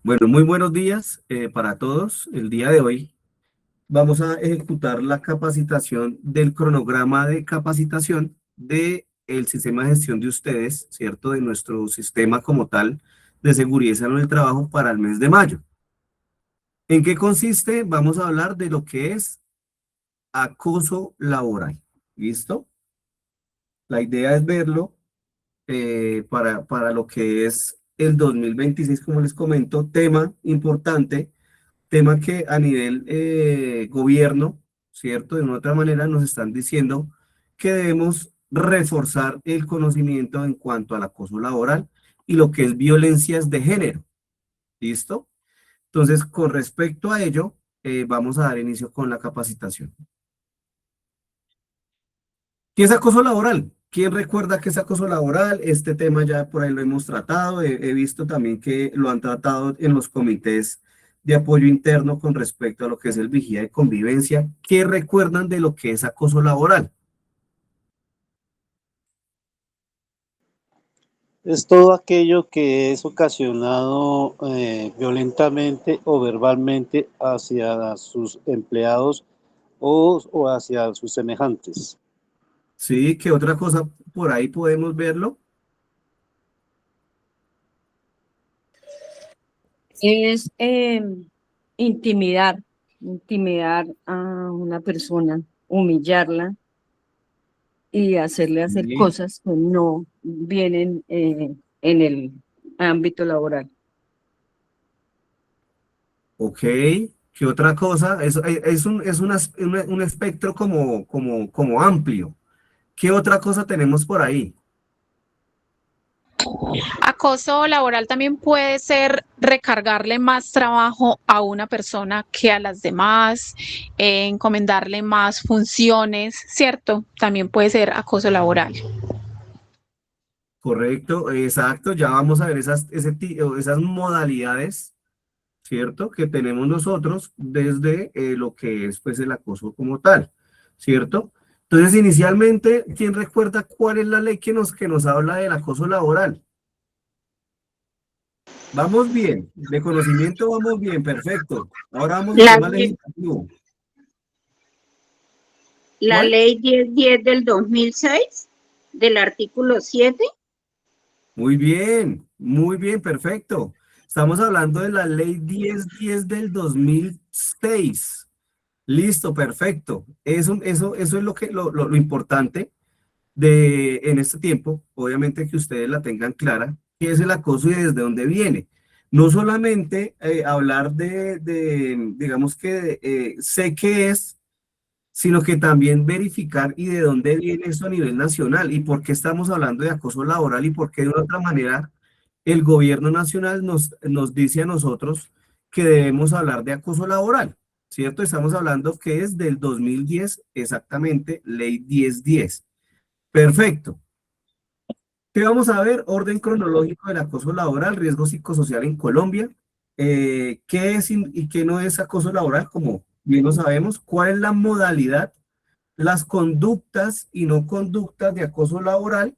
Bueno, muy buenos días para todos. El día de hoy vamos a ejecutar la capacitación del cronograma de capacitación de el sistema de gestión de ustedes, ¿cierto? De nuestro sistema como tal de seguridad y salud en el trabajo para el mes de mayo. ¿En qué consiste? Vamos a hablar de lo que es acoso laboral. ¿Listo? La idea es verlo para lo que es el 2026, como les comento, tema importante, tema que a nivel gobierno, ¿cierto? De una u otra manera nos están diciendo que debemos reforzar el conocimiento en cuanto al acoso laboral y lo que es violencias de género. ¿Listo? Entonces, con respecto a ello, vamos a dar inicio con la capacitación. ¿Qué es acoso laboral? ¿Quién recuerda qué es acoso laboral? Este tema ya por ahí lo hemos tratado. He visto también que lo han tratado en los comités de apoyo interno con respecto a lo que es el vigía de convivencia. ¿Qué recuerdan de lo que es acoso laboral? Es todo aquello que es ocasionado violentamente o verbalmente hacia sus empleados o hacia sus semejantes. Sí, ¿qué otra cosa por ahí podemos verlo? Es intimidar, intimidar a una persona, humillarla y hacerle hacer Sí. cosas que no vienen en el ámbito laboral. Ok, ¿qué otra cosa? Un espectro como amplio. ¿Qué otra cosa tenemos por ahí? Acoso laboral también puede ser recargarle más trabajo a una persona que a las demás, encomendarle más funciones, ¿cierto? También puede ser acoso laboral. Correcto, exacto, ya vamos a ver esas modalidades, ¿cierto? Que tenemos nosotros desde lo que es pues el acoso como tal, ¿cierto? Entonces, inicialmente, ¿quién recuerda cuál es la ley que nos habla del acoso laboral? Vamos bien, de conocimiento vamos bien, perfecto. Ahora vamos al La, tema legislativo. la ¿Cuál? ley 1010 del 2006, del artículo 7. Muy bien, perfecto. Estamos hablando de la ley 1010 del 2006. Listo, perfecto. Eso es lo importante en este tiempo. Obviamente que ustedes la tengan clara, qué es el acoso y desde dónde viene. No solamente hablar digamos que sé qué es, sino que también verificar y de dónde viene eso a nivel nacional y por qué estamos hablando de acoso laboral y por qué de una otra manera el gobierno nacional nos dice a nosotros que debemos hablar de acoso laboral, ¿cierto? Estamos hablando que es del 2010, exactamente, ley 1010. Perfecto. ¿Qué vamos a ver? Orden cronológico del acoso laboral, riesgo psicosocial en Colombia. ¿Qué es y qué no es acoso laboral? Como bien lo sabemos. ¿Cuál es la modalidad? Las conductas y no conductas de acoso laboral,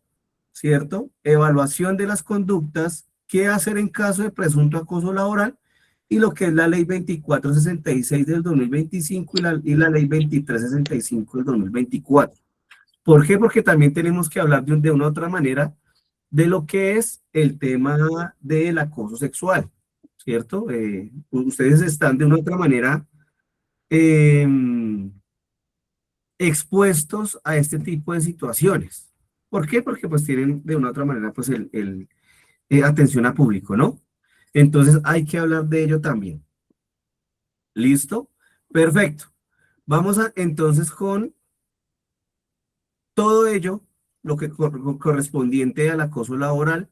¿cierto? Evaluación de las conductas, qué hacer en caso de presunto acoso laboral y lo que es la ley 2466 del 2025 y la ley 2365 del 2024. ¿Por qué? Porque también tenemos que hablar de una u otra manera de lo que es el tema del acoso sexual, ¿cierto? Ustedes están de una u otra manera eh, expuestos a este tipo de situaciones. ¿Por qué? Porque pues tienen de una u otra manera pues atención a público, ¿no? Entonces hay que hablar de ello también. ¿Listo? Perfecto. Vamos entonces con todo ello, lo que correspondiente al acoso laboral,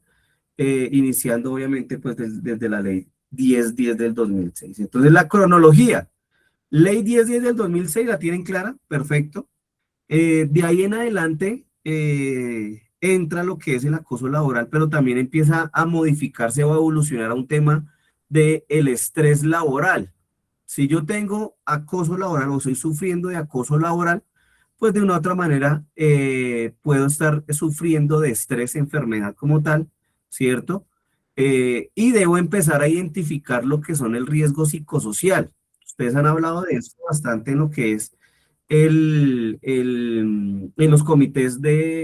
iniciando obviamente pues desde la ley 1010 del 2006. Entonces la cronología, ley 1010 del 2006 la tienen clara, perfecto. De ahí en adelante entra lo que es el acoso laboral, pero también empieza a modificarse o a evolucionar a un tema del estrés laboral. Si yo tengo acoso laboral o estoy sufriendo de acoso laboral, pues de una u otra manera puedo estar sufriendo de estrés, enfermedad como tal, ¿cierto? y debo empezar a identificar lo que son el riesgo psicosocial. Ustedes han hablado de esto bastante en lo que es en los comités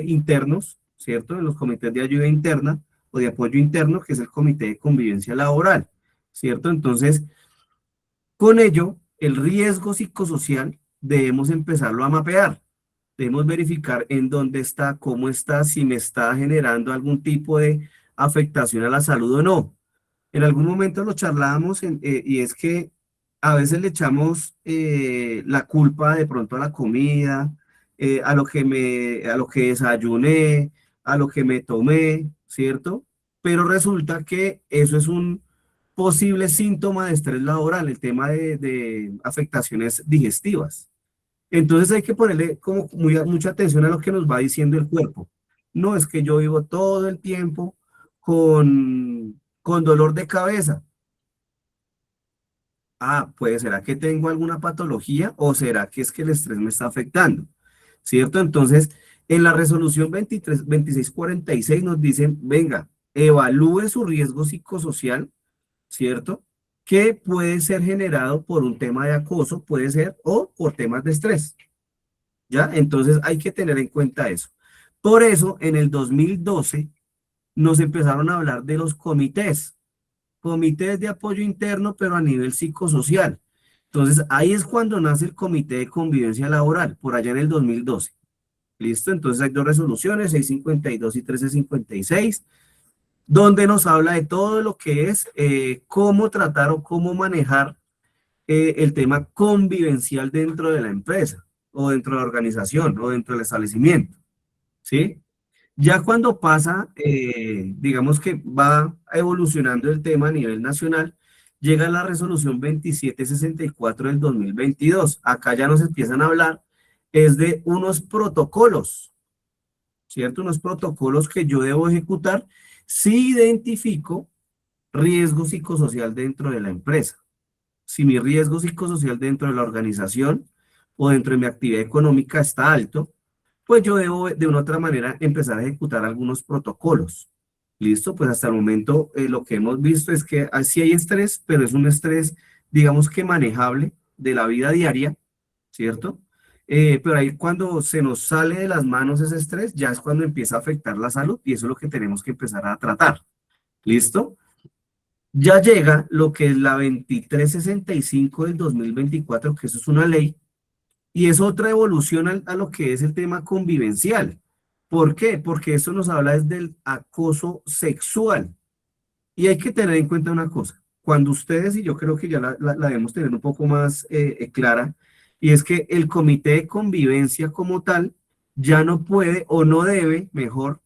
internos, ¿cierto? En los comités de ayuda interna o de apoyo interno, que es el comité de convivencia laboral, ¿cierto? Entonces, con ello, el riesgo psicosocial debemos empezarlo a mapear. Debemos verificar en dónde está, cómo está, si me está generando algún tipo de afectación a la salud o no. En algún momento lo charlábamos y es que a veces le echamos la culpa de pronto a la comida, a lo que desayuné, a lo que me tomé, ¿cierto? Pero resulta que eso es un posible síntoma de estrés laboral, el tema de afectaciones digestivas. Entonces hay que ponerle como mucha atención a lo que nos va diciendo el cuerpo. No es que yo vivo todo el tiempo con dolor de cabeza. Ah, pues ¿será que tengo alguna patología o será que es que el estrés me está afectando? ¿Cierto? Entonces, en la resolución 2646 nos dicen, venga, evalúe su riesgo psicosocial, ¿cierto? Que puede ser generado por un tema de acoso, puede ser, o por temas de estrés. ¿Ya? Entonces hay que tener en cuenta eso. Por eso, en el 2012 nos empezaron a hablar de los comités de apoyo interno, pero a nivel psicosocial. Entonces, ahí es cuando nace el Comité de Convivencia Laboral, por allá en el 2012. ¿Listo? Entonces hay dos resoluciones, 652 y 1356, donde nos habla de todo lo que es cómo tratar o cómo manejar el tema convivencial dentro de la empresa, o dentro de la organización, o dentro del establecimiento. ¿Sí? Ya cuando pasa, digamos que va evolucionando el tema a nivel nacional, llega la resolución 2764 del 2022. Acá ya nos empiezan a hablar, es de unos protocolos, ¿cierto? Unos protocolos que yo debo ejecutar si identifico riesgo psicosocial dentro de la empresa. Si mi riesgo psicosocial dentro de la organización o dentro de mi actividad económica está alto, pues yo debo de una u otra manera empezar a ejecutar algunos protocolos. ¿Listo? Pues hasta el momento lo que hemos visto es que sí hay estrés, pero es un estrés, digamos que manejable de la vida diaria, ¿cierto? Pero ahí cuando se nos sale de las manos ese estrés, ya es cuando empieza a afectar la salud y eso es lo que tenemos que empezar a tratar. ¿Listo? Ya llega lo que es la 2365 del 2024, que eso es una ley, y es otra evolución a lo que es el tema convivencial. ¿Por qué? Porque eso nos habla es del acoso sexual. Y hay que tener en cuenta una cosa. Cuando ustedes, y yo creo que ya la debemos tener un poco más clara, y es que el comité de convivencia como tal ya no puede o no debe, mejor,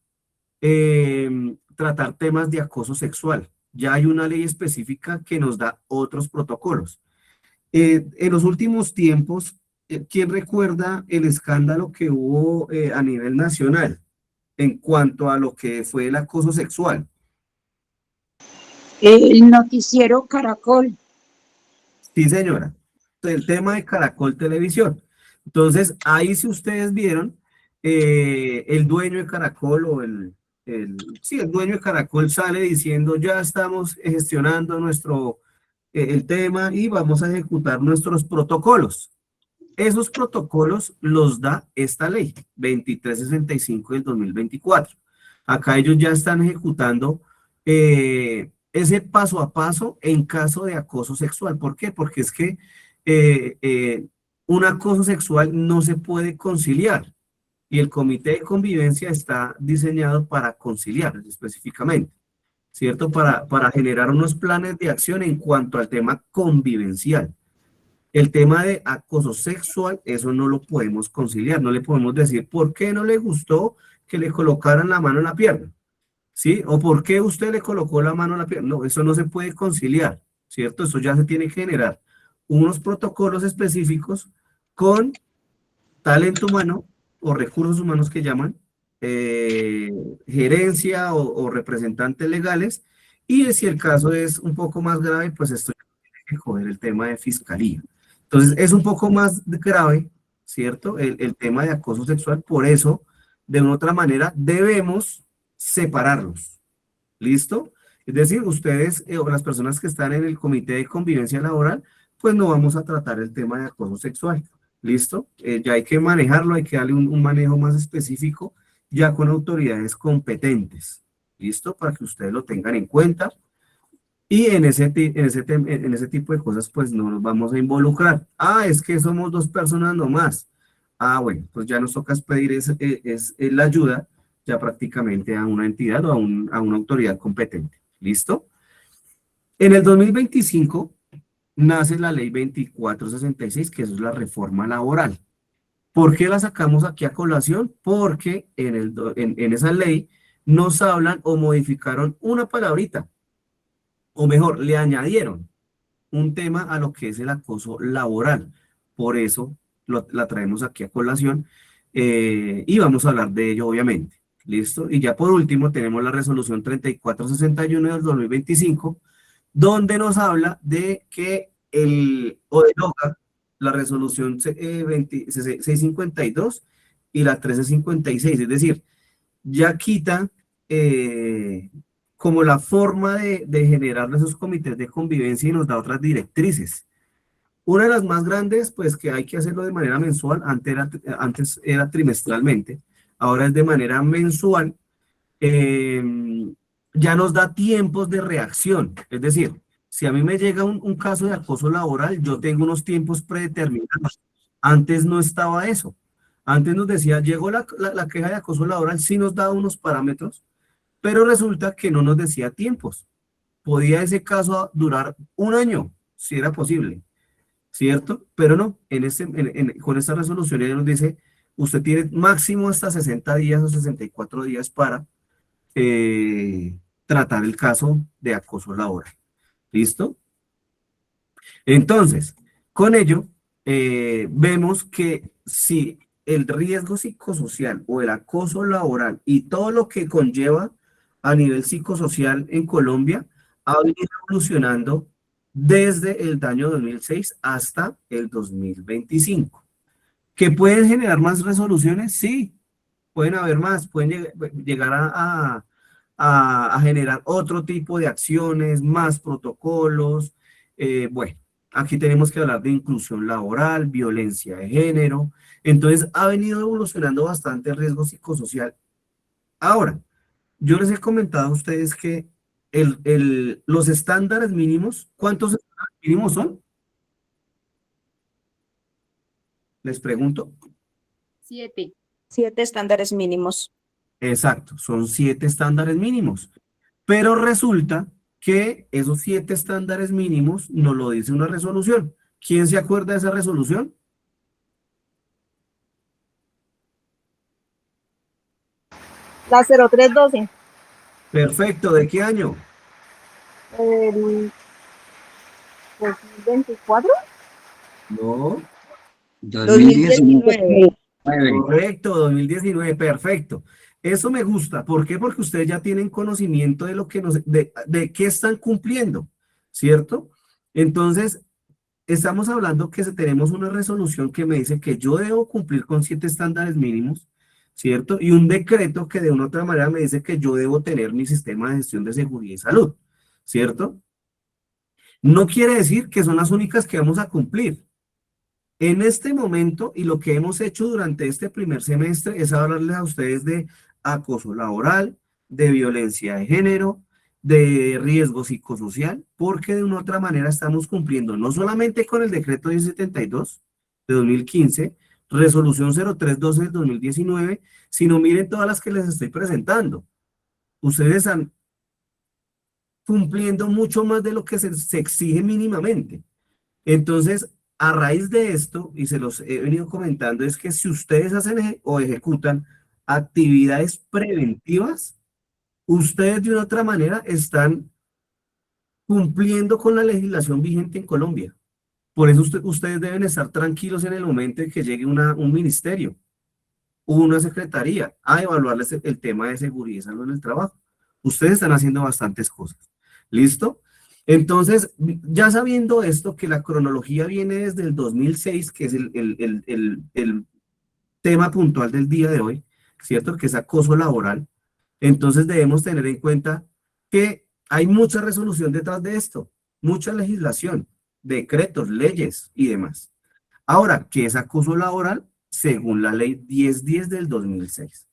tratar temas de acoso sexual. Ya hay una ley específica que nos da otros protocolos. En los últimos tiempos, ¿quién recuerda el escándalo que hubo a nivel nacional en cuanto a lo que fue el acoso sexual? El noticiero Caracol. Sí, señora. El tema de Caracol Televisión. Entonces, ahí si ustedes vieron, el dueño de Caracol o el dueño de Caracol sale diciendo, ya estamos gestionando el tema y vamos a ejecutar nuestros protocolos. Esos protocolos los da esta ley, 2365 del 2024. Acá ellos ya están ejecutando ese paso a paso en caso de acoso sexual. ¿Por qué? Porque es que un acoso sexual no se puede conciliar y el comité de convivencia está diseñado para conciliar específicamente, ¿cierto? Para generar unos planes de acción en cuanto al tema convivencial. El tema de acoso sexual, eso no lo podemos conciliar, no le podemos decir por qué no le gustó que le colocaran la mano en la pierna, ¿sí? O por qué usted le colocó la mano en la pierna. No, eso no se puede conciliar, ¿cierto? Eso ya se tiene que generar unos protocolos específicos con talento humano o recursos humanos que llaman, gerencia o representantes legales, y si el caso es un poco más grave, pues esto tiene que coger el tema de fiscalía. Entonces, es un poco más grave, ¿cierto? El tema de acoso sexual, por eso, de una u otra manera, debemos separarlos. ¿Listo? Es decir, ustedes o las personas que están en el comité de convivencia laboral, pues no vamos a tratar el tema de acoso sexual. ¿Listo? Ya hay que manejarlo, hay que darle un manejo más específico, ya con autoridades competentes. ¿Listo? Para que ustedes lo tengan en cuenta. Y en ese tipo de cosas, pues no nos vamos a involucrar. Ah, es que somos dos personas nomás. Ah, bueno, pues ya nos toca pedir la ayuda ya prácticamente a una entidad o a una autoridad competente. ¿Listo? En el 2025 nace la ley 2466, que eso es la reforma laboral. ¿Por qué la sacamos aquí a colación? Porque en esa ley nos hablan o modificaron una palabrita, o mejor, le añadieron un tema a lo que es el acoso laboral. Por eso la traemos aquí a colación y vamos a hablar de ello, obviamente. ¿Listo? Y ya por último tenemos la resolución 3461 del 2025, donde nos habla de que o deroga la resolución 652 y la 1356, es decir, ya quita como la forma de generar esos comités de convivencia y nos da otras directrices. Una de las más grandes, pues que hay que hacerlo de manera mensual, antes era trimestralmente, ahora es de manera mensual, ya nos da tiempos de reacción. Es decir, si a mí me llega un caso de acoso laboral, yo tengo unos tiempos predeterminados. Antes no estaba eso. Antes nos decía, llegó la queja de acoso laboral, sí nos daba unos parámetros, pero resulta que no nos decía tiempos. Podía ese caso durar un año, si era posible, ¿cierto? Pero no, con esta resolución ella nos dice, usted tiene máximo hasta 60 días o 64 días para tratar el caso de acoso laboral. ¿Listo? Entonces, con ello, vemos que si el riesgo psicosocial o el acoso laboral y todo lo que conlleva a nivel psicosocial en Colombia ha venido evolucionando desde el año 2006 hasta el 2025. ¿Que pueden generar más resoluciones? Sí, pueden haber más, pueden llegar a generar otro tipo de acciones, más protocolos. Bueno, aquí tenemos que hablar de inclusión laboral, violencia de género. Entonces, ha venido evolucionando bastante el riesgo psicosocial. Ahora, yo les he comentado a ustedes que los estándares mínimos, ¿cuántos estándares mínimos son? Les pregunto. 7. 7 estándares mínimos. Exacto, son 7 estándares mínimos. Pero resulta que esos 7 estándares mínimos nos lo dice una resolución. ¿Quién se acuerda de esa resolución? La 0312. Perfecto, ¿de qué año? El 2024. No, 2019. correcto, 2019, perfecto. Eso me gusta. ¿Por qué? Porque ustedes ya tienen conocimiento de lo que de qué están cumpliendo, ¿cierto? Entonces, estamos hablando que tenemos una resolución que me dice que yo debo cumplir con 7 estándares mínimos, ¿cierto? Y un decreto que de una u otra manera me dice que yo debo tener mi sistema de gestión de seguridad y salud, ¿cierto? No quiere decir que son las únicas que vamos a cumplir. En este momento, y lo que hemos hecho durante este primer semestre es hablarles a ustedes de acoso laboral, de violencia de género, de riesgo psicosocial, porque de una u otra manera estamos cumpliendo no solamente con el decreto 1072 de 2015, resolución 0312 de 2019, sino miren todas las que les estoy presentando. Ustedes están cumpliendo mucho más de lo que se exige mínimamente. Entonces, a raíz de esto, y se los he venido comentando, es que si ustedes hacen o ejecutan actividades preventivas, ustedes de una otra manera están cumpliendo con la legislación vigente en Colombia. Por eso ustedes deben estar tranquilos en el momento en que llegue un ministerio o una secretaría a evaluarles el tema de seguridad y salud en el trabajo. Ustedes están haciendo bastantes cosas. ¿Listo? Entonces, ya sabiendo esto, que la cronología viene desde el 2006, que es el tema puntual del día de hoy, ¿cierto? Que es acoso laboral. Entonces debemos tener en cuenta que Hay mucha resolución detrás de esto, mucha legislación, decretos, leyes y demás. Ahora, ¿qué es acoso laboral? Según la ley 1010 del 2006.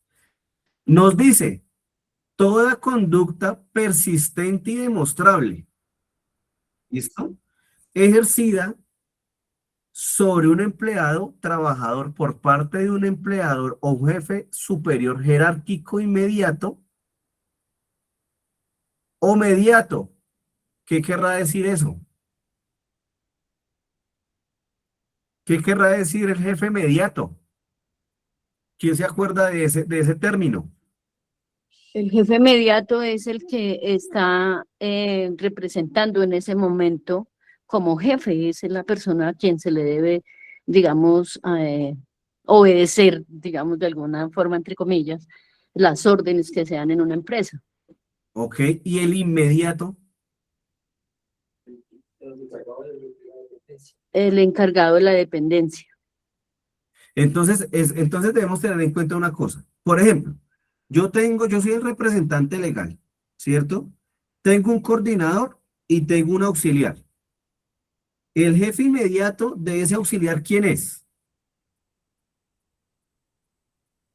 Nos dice, toda conducta persistente y demostrable, ¿listo? Ejercida sobre un empleado, trabajador por parte de un empleador o jefe superior jerárquico inmediato o mediato. ¿Qué querrá decir eso? ¿Qué querrá decir el jefe mediato? ¿Quién se acuerda de ese término? El jefe inmediato es el que está representando en ese momento como jefe, es la persona a quien se le debe, digamos, obedecer, digamos, de alguna forma, entre comillas, las órdenes que se dan en una empresa. ¿Ok? ¿Y el inmediato? El encargado de la dependencia. Entonces, entonces debemos tener en cuenta una cosa. Por ejemplo, yo soy el representante legal, ¿cierto? Tengo un coordinador y tengo un auxiliar. El jefe inmediato de ese auxiliar, ¿quién es?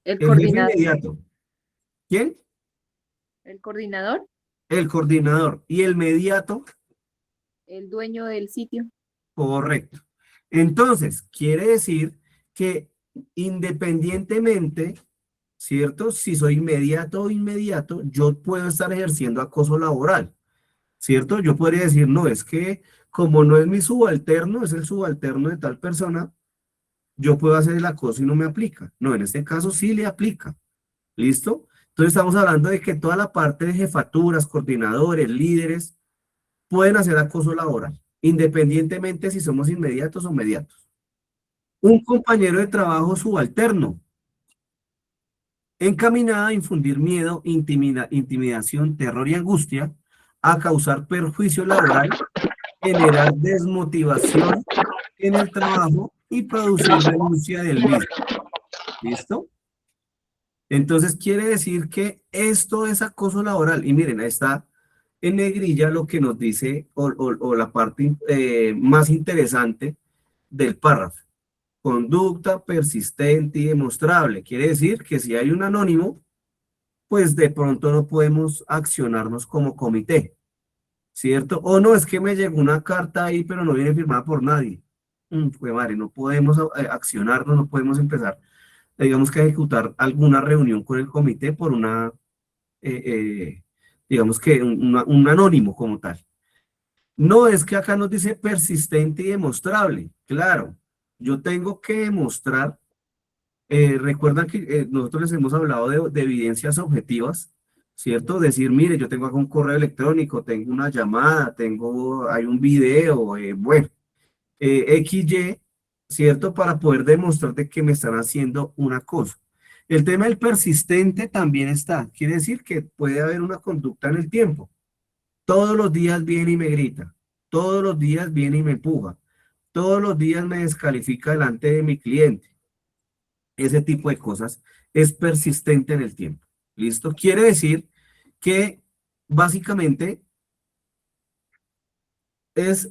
El El jefe coordinador. inmediato. ¿Quién? El coordinador, El coordinador. ¿Y el mediato? el dueño del sitio. Correcto. Entonces, quiere decir que independientemente, ¿cierto? Si soy inmediato o inmediato, yo puedo estar ejerciendo acoso laboral, ¿cierto? Yo podría decir, no, es que como no es mi subalterno, es el subalterno de tal persona, yo puedo hacer el acoso y no me aplica. No, en este caso sí le aplica. ¿Listo? Entonces estamos hablando de que toda la parte de jefaturas, coordinadores, líderes, pueden hacer acoso laboral, independientemente si somos inmediatos o mediatos. Un compañero de trabajo subalterno, encaminada a infundir miedo, intimidación, terror y angustia, a causar perjuicio laboral, generar desmotivación en el trabajo y producir renuncia del mismo. ¿Listo? Entonces quiere decir que esto es acoso laboral. Y miren, ahí está en negrilla lo que nos dice, o la parte más interesante del párrafo. Conducta persistente y demostrable. Quiere decir que si hay un anónimo, pues de pronto no podemos accionarnos como comité, ¿cierto? O no, es que me llegó una carta ahí, pero no viene firmada por nadie. Pues madre, no podemos accionarnos, no podemos empezar, digamos que ejecutar alguna reunión con el comité por eh, eh, digamos que un anónimo como tal. No, es que acá nos dice persistente y demostrable. Claro, yo tengo que demostrar, recuerdan que nosotros les hemos hablado de evidencias objetivas, ¿cierto? Decir, mire, yo tengo acá un correo electrónico, tengo una llamada, hay un video, bueno, XY, ¿cierto? Para poder demostrarte que me están haciendo una cosa. El tema del persistente también está, quiere decir que puede haber una conducta en el tiempo. Todos los días viene y me grita, todos los días viene y me empuja, todos los días me descalifica delante de mi cliente. Ese tipo de cosas es persistente en el tiempo. ¿Listo? Quiere decir que básicamente es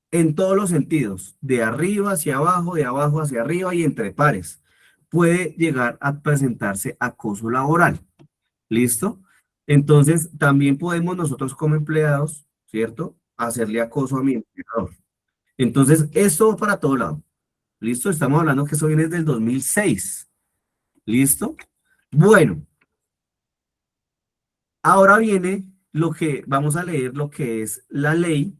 en todos los sentidos, de arriba hacia abajo, de abajo hacia arriba y entre pares. Puede llegar a presentarse acoso laboral. ¿Listo? Entonces, también podemos nosotros como empleados, ¿cierto? Hacerle acoso a mi empleador. Entonces, esto va para todo lado. ¿Listo? Estamos hablando que eso viene desde el 2006. ¿Listo? Bueno, ahora viene lo que vamos a leer, lo que es la ley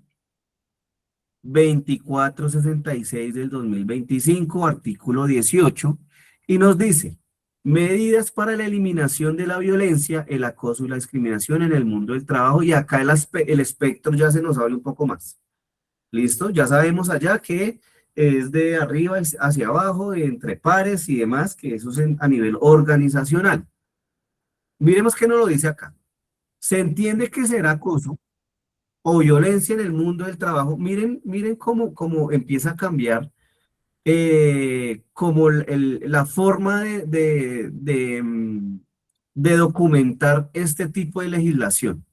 2466 del 2025, artículo 18, y nos dice, medidas para la eliminación de la violencia, el acoso y la discriminación en el mundo del trabajo, y acá el espectro ya se nos abre un poco más. ¿Listo? Ya sabemos allá que es de arriba hacia abajo, de entre pares y demás, que eso es a nivel organizacional. Miremos qué nos lo dice acá. Se entiende que será acoso o violencia en el mundo del trabajo. Miren cómo empieza a cambiar como la forma de documentar este tipo de legislación.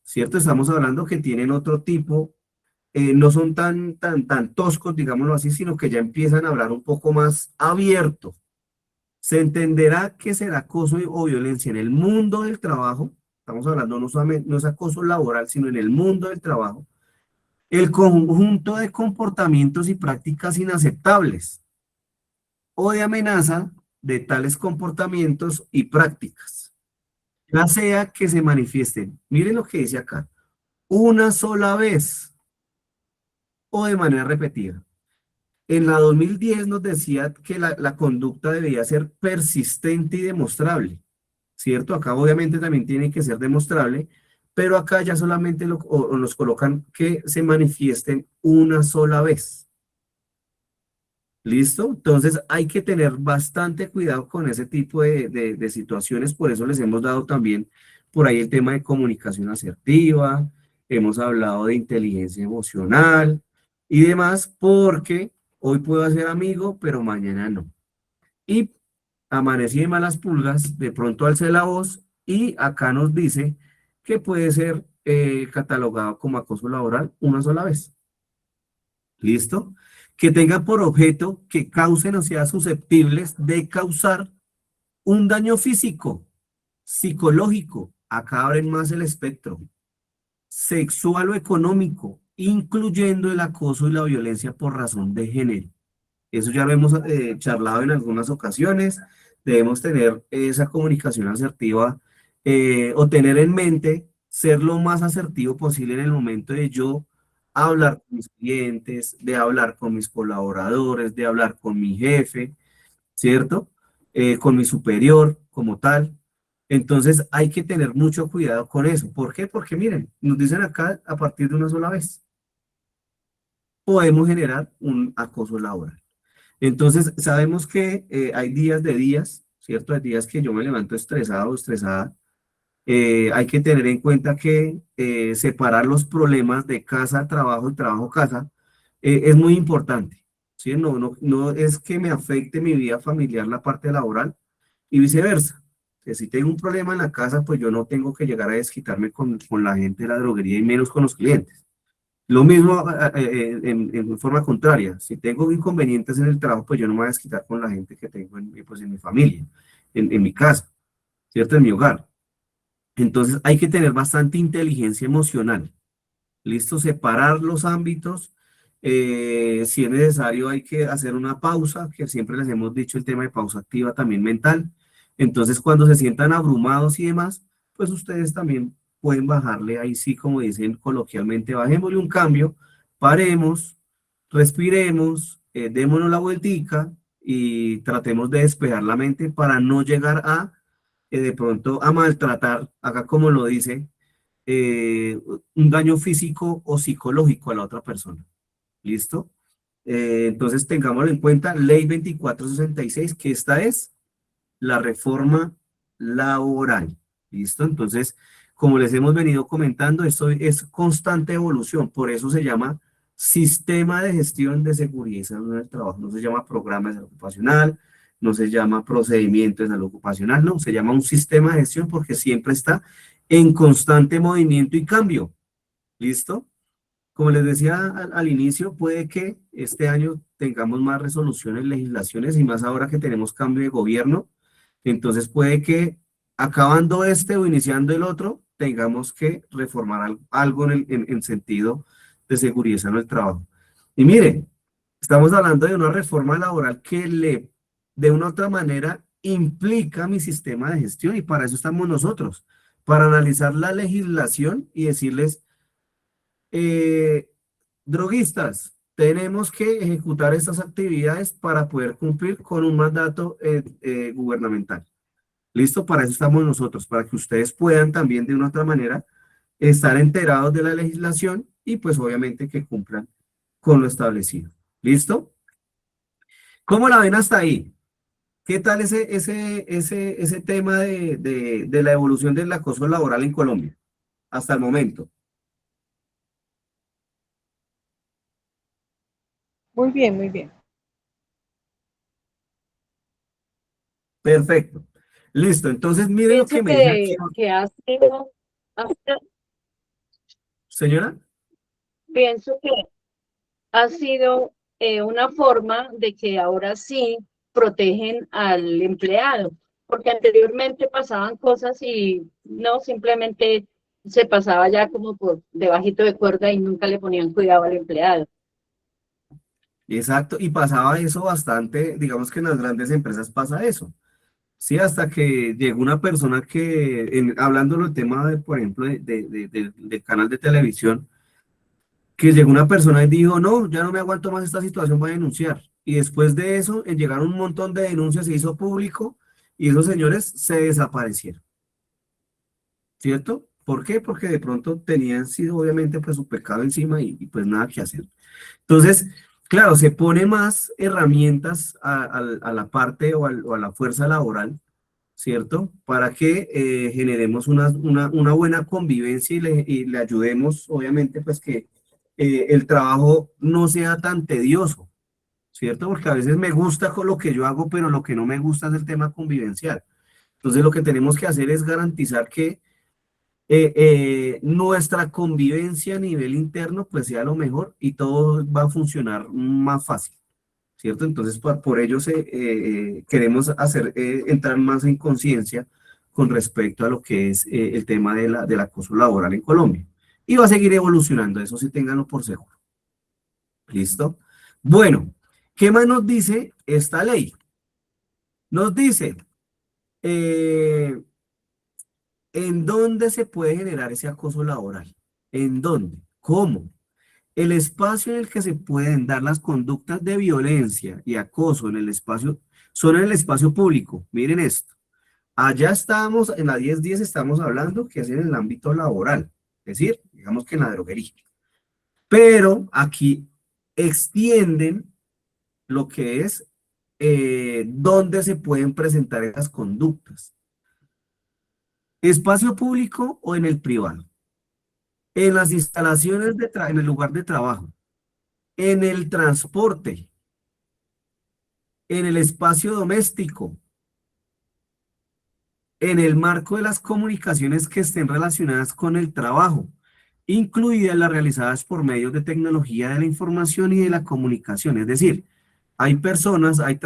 ¿cierto? Estamos hablando que tienen otro tipo, no son tan toscos, digámoslo así, sino que ya empiezan a hablar un poco más abierto. Se entenderá que será acoso o violencia en el mundo del trabajo. Estamos hablando no solamente, no es acoso laboral, sino en el mundo del trabajo. El conjunto de comportamientos y prácticas inaceptables o de amenaza de tales comportamientos y prácticas, ya sea que se manifiesten, miren lo que dice acá, una sola vez o de manera repetida. En la 2010 nos decía que la conducta debía ser persistente y demostrable, ¿cierto? Acá obviamente también tiene que ser demostrable, pero acá ya solamente o nos colocan que se manifiesten una sola vez. ¿Listo? Entonces hay que tener bastante cuidado con ese tipo de situaciones, por eso les hemos dado también por ahí el tema de comunicación asertiva, hemos hablado de inteligencia emocional y demás, porque hoy puedo ser amigo, pero mañana no. Y amanecí de malas pulgas, de pronto alcé la voz y acá nos dice que puede ser catalogado como acoso laboral una sola vez. ¿Listo? Que tenga por objeto que causen o sean susceptibles de causar un daño físico, psicológico, acá abren más el espectro, sexual o económico, incluyendo el acoso y la violencia por razón de género. Eso ya lo hemos charlado en algunas ocasiones. Debemos tener esa comunicación asertiva o tener en mente ser lo más asertivo posible en el momento de yo hablar con mis clientes, de hablar con mis colaboradores, de hablar con mi jefe, ¿cierto? Con mi superior como tal. Entonces hay que tener mucho cuidado con eso. ¿Por qué? Porque miren, nos dicen acá a partir de una sola vez podemos generar un acoso laboral. Entonces, sabemos que hay días de días, ¿cierto? Hay días que yo me levanto estresado o estresada. Hay que tener en cuenta que separar los problemas de casa, trabajo y trabajo, casa, es muy importante, ¿sí? No es que me afecte mi vida familiar la parte laboral y viceversa. Que si tengo un problema en la casa, pues yo no tengo que llegar a desquitarme con la gente de la droguería y menos con los clientes. Lo mismo en forma contraria. Si tengo inconvenientes en el trabajo, pues yo no me voy a desquitar con la gente que tengo pues en mi familia, en mi casa, ¿cierto? En mi hogar. Entonces hay que tener bastante inteligencia emocional. ¿Listo? Separar los ámbitos. Si es necesario, hay que hacer una pausa, que siempre les hemos dicho el tema de pausa activa también mental. Entonces, cuando se sientan abrumados y demás, pues ustedes también pueden bajarle ahí sí, como dicen coloquialmente, bajémosle un cambio, paremos, respiremos, démonos la vueltica y tratemos de despejar la mente para no llegar a, de pronto, a maltratar, acá como lo dice, un daño físico o psicológico a la otra persona. ¿Listo? Entonces tengámoslo en cuenta, Ley 2466, que esta es la reforma laboral. ¿Listo? Entonces, como les hemos venido comentando, esto es constante evolución, por eso se llama Sistema de Gestión de Seguridad y Salud en el Trabajo. No se llama Programa de Salud Ocupacional, no se llama Procedimiento de Salud Ocupacional, no, se llama un sistema de gestión porque siempre está en constante movimiento y cambio. ¿Listo? Como les decía al inicio, puede que este año tengamos más resoluciones, legislaciones y más ahora que tenemos cambio de gobierno. Entonces puede que acabando este o iniciando el otro, tengamos que reformar algo en sentido de seguridad en el trabajo. Y miren, estamos hablando de una reforma laboral que de una u otra manera, implica mi sistema de gestión y para eso estamos nosotros, para analizar la legislación y decirles eh, droguistas, tenemos que ejecutar estas actividades para poder cumplir con un mandato gubernamental. ¿Listo? Para eso estamos nosotros, para que ustedes puedan también de una otra manera estar enterados de la legislación y pues obviamente que cumplan con lo establecido. ¿Listo? ¿Cómo la ven hasta ahí? ¿Qué tal ese tema de la evolución del acoso laboral en Colombia hasta el momento? Muy bien, muy bien. Perfecto. Listo. Entonces, miren lo que Pienso me dice aquí. que ha sido, Señora, Pienso que ha sido una forma de que ahora sí protegen al empleado, porque anteriormente pasaban cosas y no, simplemente se pasaba ya como por debajito de cuerda y nunca le ponían cuidado al empleado. exacto, y pasaba eso bastante, digamos que en las grandes empresas pasa eso. Sí, hasta que llegó una persona que, hablando del tema, de, por ejemplo, del canal de televisión, que llegó una persona y dijo, no, ya no me aguanto más esta situación, voy a denunciar. Y después de eso, llegaron un montón de denuncias, se hizo público y esos señores se desaparecieron, ¿cierto? ¿Por qué? Porque de pronto tenían sido obviamente pues su pecado encima y pues nada que hacer. Entonces, claro, se pone más herramientas a la parte o a la fuerza laboral, ¿cierto? Para que generemos una buena convivencia y le ayudemos, obviamente, pues que el trabajo no sea tan tedioso, ¿cierto? Porque a veces me gusta con lo que yo hago, pero lo que no me gusta es el tema convivencial. Entonces, lo que tenemos que hacer es garantizar que nuestra convivencia a nivel interno, pues sea lo mejor y todo va a funcionar más fácil. ¿Cierto? Entonces, por ello queremos hacer entrar más en conciencia con respecto a lo que es el tema del acoso laboral en Colombia. Y va a seguir evolucionando, eso sí ténganlo por seguro. ¿Listo? Bueno, ¿qué más nos dice esta ley? Nos dice, ¿en dónde se puede generar ese acoso laboral? ¿En dónde? ¿Cómo? El espacio en el que se pueden dar las conductas de violencia y acoso en el espacio son en el espacio público. Miren esto. Allá estamos, en la 1010 estamos hablando que es en el ámbito laboral, es decir, digamos que en la droguería. Pero aquí extienden lo que es dónde se pueden presentar esas conductas. Espacio público o en el privado. En las instalaciones en el lugar de trabajo. En el transporte, en el espacio doméstico, en el marco de las comunicaciones que estén relacionadas con el trabajo, incluidas las realizadas por medios de tecnología de la información y de la comunicación. Es decir, hay personas, hay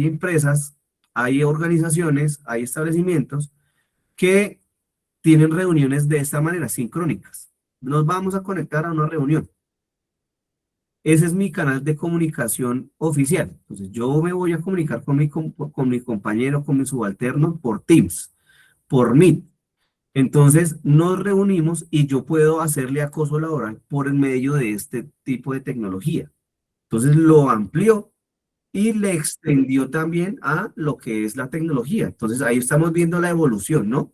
empresas, hay organizaciones, hay establecimientos que tienen reuniones de esta manera, sincrónicas. Nos vamos a conectar a una reunión. Ese es mi canal de comunicación oficial. Entonces, yo me voy a comunicar con mi compañero, con mi subalterno por Teams, por Meet. Entonces, nos reunimos y yo puedo hacerle acoso laboral por el medio de este tipo de tecnología. Entonces, lo amplió y le extendió también a lo que es la tecnología. Entonces, ahí estamos viendo la evolución, ¿no?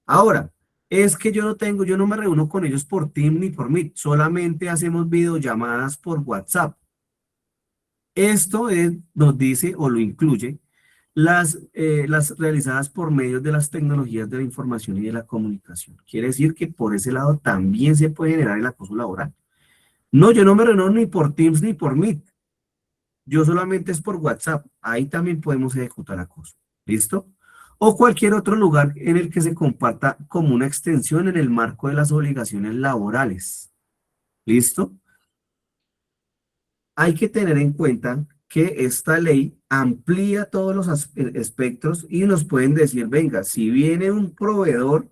Ahora, es que yo no me reúno con ellos por Teams ni por Meet, solamente hacemos videollamadas por WhatsApp. Esto nos dice o lo incluye las realizadas por medio de las tecnologías de la información y de la comunicación. Quiere decir que por ese lado también se puede generar el acoso laboral. No, yo no me reúno ni por Teams ni por Meet. Yo solamente es por WhatsApp. Ahí también podemos ejecutar acoso. ¿Listo? O cualquier otro lugar en el que se comparta como una extensión en el marco de las obligaciones laborales. ¿Listo? Hay que tener en cuenta que esta ley amplía todos los espectros y nos pueden decir, venga, si viene un proveedor,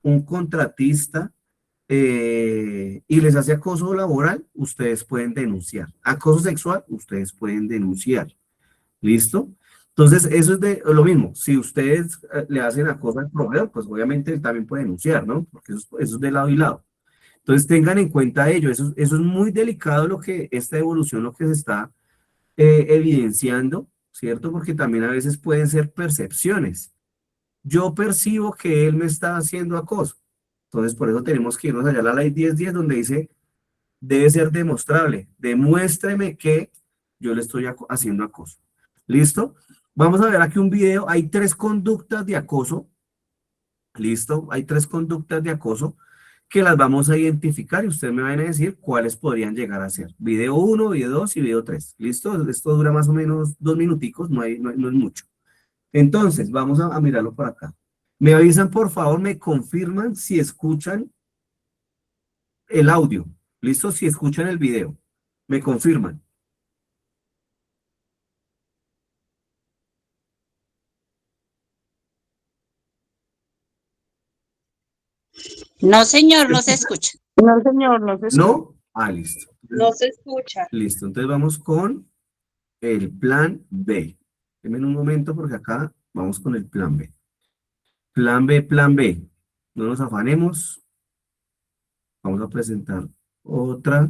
un contratista, y les hace acoso laboral, ustedes pueden denunciar. Acoso sexual, ustedes pueden denunciar. ¿Listo? Entonces, eso es de lo mismo. Si ustedes le hacen acoso al proveedor, pues obviamente él también puede denunciar, ¿no? Porque eso es de lado y lado. Entonces, tengan en cuenta ello. Eso es muy delicado esta evolución, lo que se está evidenciando, ¿cierto? Porque también a veces pueden ser percepciones. Yo percibo que él me está haciendo acoso. Entonces, por eso tenemos que irnos allá a la ley 1010, donde dice, debe ser demostrable. Demuéstreme que yo le estoy haciendo acoso. ¿Listo? Vamos a ver aquí un video. Hay 3 conductas de acoso. ¿Listo? Hay 3 conductas de acoso que las vamos a identificar y ustedes me van a decir cuáles podrían llegar a ser. Video 1, video 2 y video 3. ¿Listo? Esto dura más o menos 2 minuticos, no es mucho. Entonces, vamos a mirarlo por acá. Me avisan, por favor, me confirman si escuchan el audio. ¿Listo? Si escuchan el video, me confirman. No, señor, no se escucha. No, señor, no se escucha. ¿No? Ah, listo. No se escucha. Listo, entonces vamos con el plan B. Denme un momento porque acá vamos con el plan B. Plan B, plan B. No nos afanemos. Vamos a presentar otra.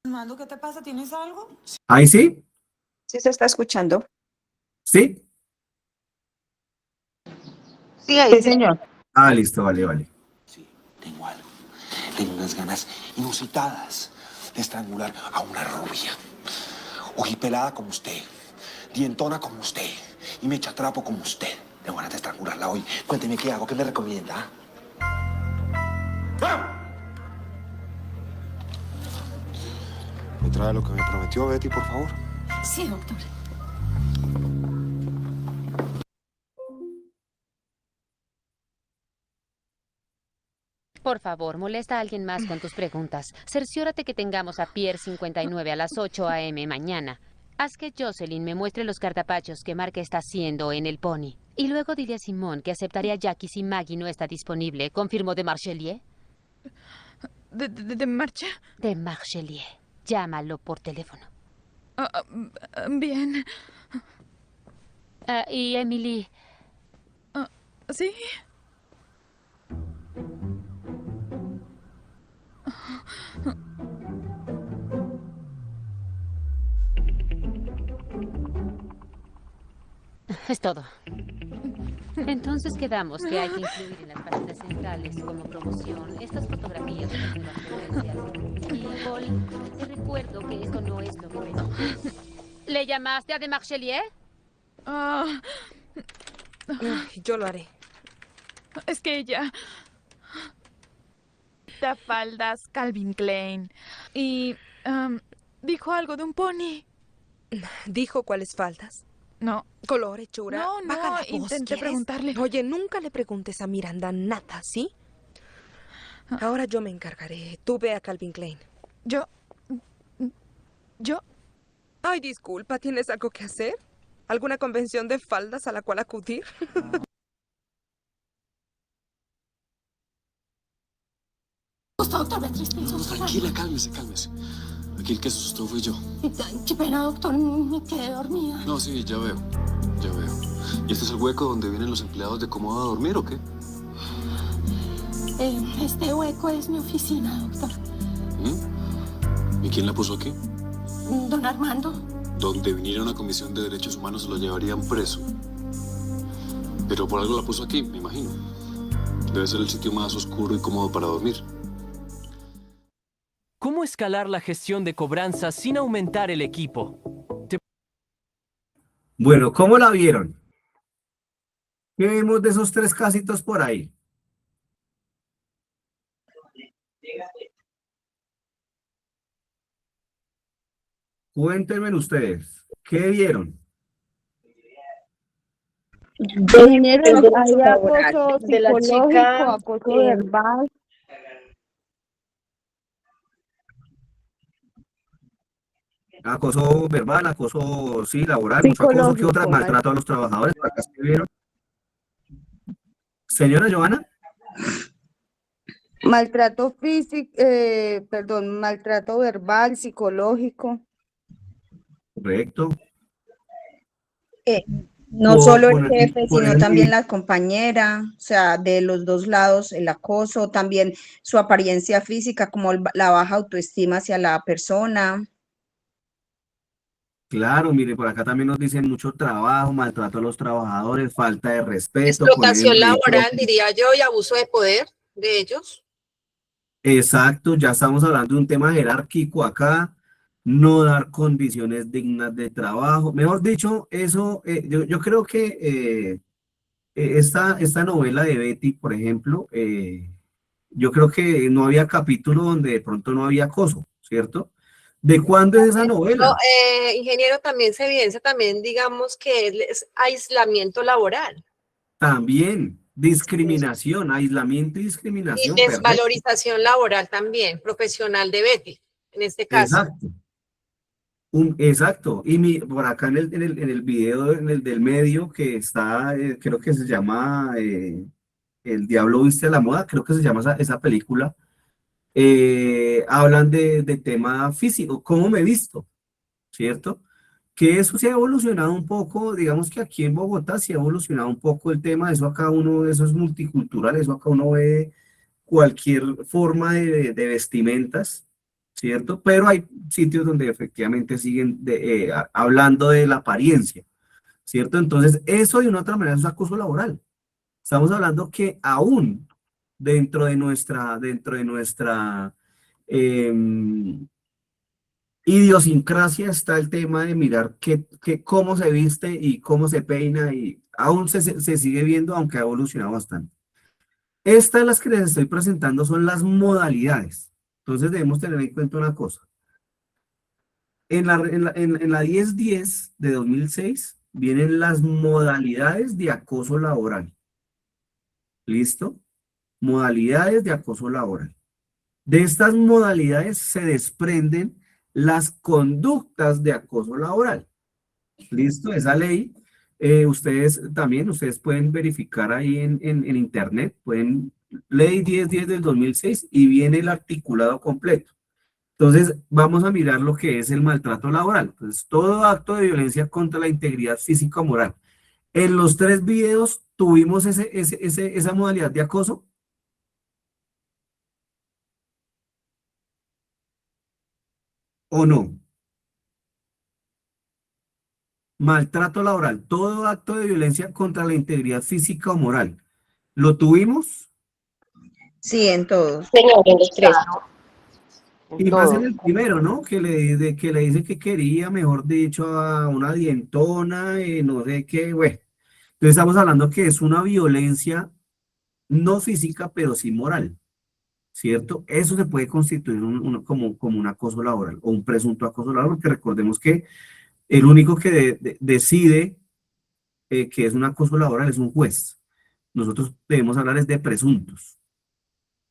Armando, ¿qué te pasa? ¿Tienes algo? ¿Ahí sí? Sí se está escuchando. ¿Sí? Sí, ahí Sí, señor. Ah, listo, vale, vale. Sí, tengo algo. Tengo unas ganas inusitadas de estrangular a una rubia. Ojipelada como usted, dientona como usted y mecha trapo como usted. Tengo ganas de estrangularla hoy. Cuénteme qué hago, qué me recomienda. ¿Me trae lo que me prometió Betty, por favor? Sí, doctor. Por favor, molesta a alguien más con tus preguntas. Cerciórate que tengamos a Pierre 59 a las 8 a.m. mañana. Haz que Jocelyn me muestre los cartapachos que Mark está haciendo en el Pony. Y luego dile a Simón que aceptaré a Jackie si Maggie no está disponible. ¿Confirmó de Marchelier? ¿De marcha? De Marchelier. Llámalo por teléfono. Bien. Y Emily. ¿Sí? Es todo. Entonces quedamos que hay que incluir en las páginas centrales como promoción estas fotografías de las conferencias. Y Paul, te recuerdo que esto no es lo que vemos. ¿Le llamaste a de Marchelier? Yo lo haré. Es que ella... Da faldas Calvin Klein. Y dijo algo de un pony. ¿Dijo cuáles faldas? No. Color, hechura. No, Baja la voz, intenté ¿quieres? preguntarle. Oye, nunca le preguntes a Miranda nada, ¿sí? Ahora yo me encargaré. Tú ve a Calvin Klein. Yo... Ay, disculpa, ¿tienes algo que hacer? ¿Alguna convención de faldas a la cual acudir? Doctor Beatriz, Tranquila, cálmese, cálmese. Aquí el que se asustó fui yo. qué pena, doctor, me quedé dormida. No, sí, ya veo. Ya veo. ¿Y este es el hueco donde vienen los empleados de cómodo a dormir o qué? Este hueco es mi oficina, doctor. ¿Y quién la puso aquí? Don Armando. Donde viniera una comisión de derechos humanos se lo llevarían preso. Pero por algo la puso aquí, me imagino. Debe ser el sitio más oscuro y cómodo para dormir. ¿Cómo escalar la gestión de cobranzas sin aumentar el equipo? Bueno, ¿cómo la vieron? ¿Qué vimos de esos 3 casitos por ahí? Cuéntenme ustedes, ¿qué vieron? De género hay laboral, acoso de la psicológico, chica, acoso verbal. Acoso verbal, acoso, sí, laboral, mucho acoso, ¿qué otra? Psicológico, Maltrato a los trabajadores, por acá ¿qué vieron? Señora Joana, Maltrato físico, maltrato verbal, psicológico. correcto. No Por- solo por el el- jefe, por sino el- también la compañera, o sea, de los dos lados, el acoso, también su apariencia física, como la baja autoestima hacia la persona. Claro, mire, por acá también nos dicen mucho trabajo, maltrato a los trabajadores, falta de respeto. Explotación poner en ridículo. laboral, diría yo, y abuso de poder de ellos. Exacto, ya estamos hablando de un tema jerárquico acá, no dar condiciones dignas de trabajo. Mejor dicho, eso, yo creo que esta novela de Betty, por ejemplo, yo creo que no había capítulo donde de pronto no había acoso, ¿cierto? ¿De cuándo es esa novela? Ingeniero, también se evidencia también, digamos, que es aislamiento laboral. También, discriminación, aislamiento y discriminación. Y desvalorización laboral también, profesional de Betty, en este caso. Exacto. Exacto. Y por acá en el video del medio que está, creo que se llama El Diablo Viste a la Moda, creo que se llama esa película. Hablan de tema físico, cómo me he visto, ¿cierto? Que eso se ha evolucionado un poco, digamos que aquí en Bogotá se ha evolucionado un poco el tema, eso acá eso es multicultural, eso acá uno ve cualquier forma de vestimentas, ¿cierto? Pero hay sitios donde efectivamente siguen hablando de la apariencia, ¿cierto? Entonces, eso de una otra manera es acoso laboral. Estamos hablando que aún dentro de nuestra idiosincrasia está el tema de mirar cómo se viste y cómo se peina, y aún se sigue viendo, aunque ha evolucionado bastante. Estas, las que les estoy presentando, son las modalidades. Entonces debemos tener en cuenta una cosa. En la 1010 de 2006 vienen las modalidades de acoso laboral. ¿Listo? Modalidades de acoso laboral. De estas modalidades se desprenden las conductas de acoso laboral. ¿Listo? Esa ley, ustedes pueden verificar ahí en internet, ley 1010 del 2006 y viene el articulado completo. Entonces, vamos a mirar lo que es el maltrato laboral. Entonces, todo acto de violencia contra la integridad física o moral. En los 3 videos tuvimos esa modalidad de acoso. ¿O no? Maltrato laboral, todo acto de violencia contra la integridad física o moral. ¿Lo tuvimos? Sí, en todos. Señor, en los 3. Y más en el primero, ¿no? Que le dice que quería, mejor dicho, a una dientona, no sé qué, bueno. Entonces estamos hablando que es una violencia no física, pero sí moral, ¿cierto? Eso se puede constituir como un acoso laboral o un presunto acoso laboral, porque recordemos que el único que decide que es un acoso laboral es un juez. Nosotros debemos hablar es de presuntos.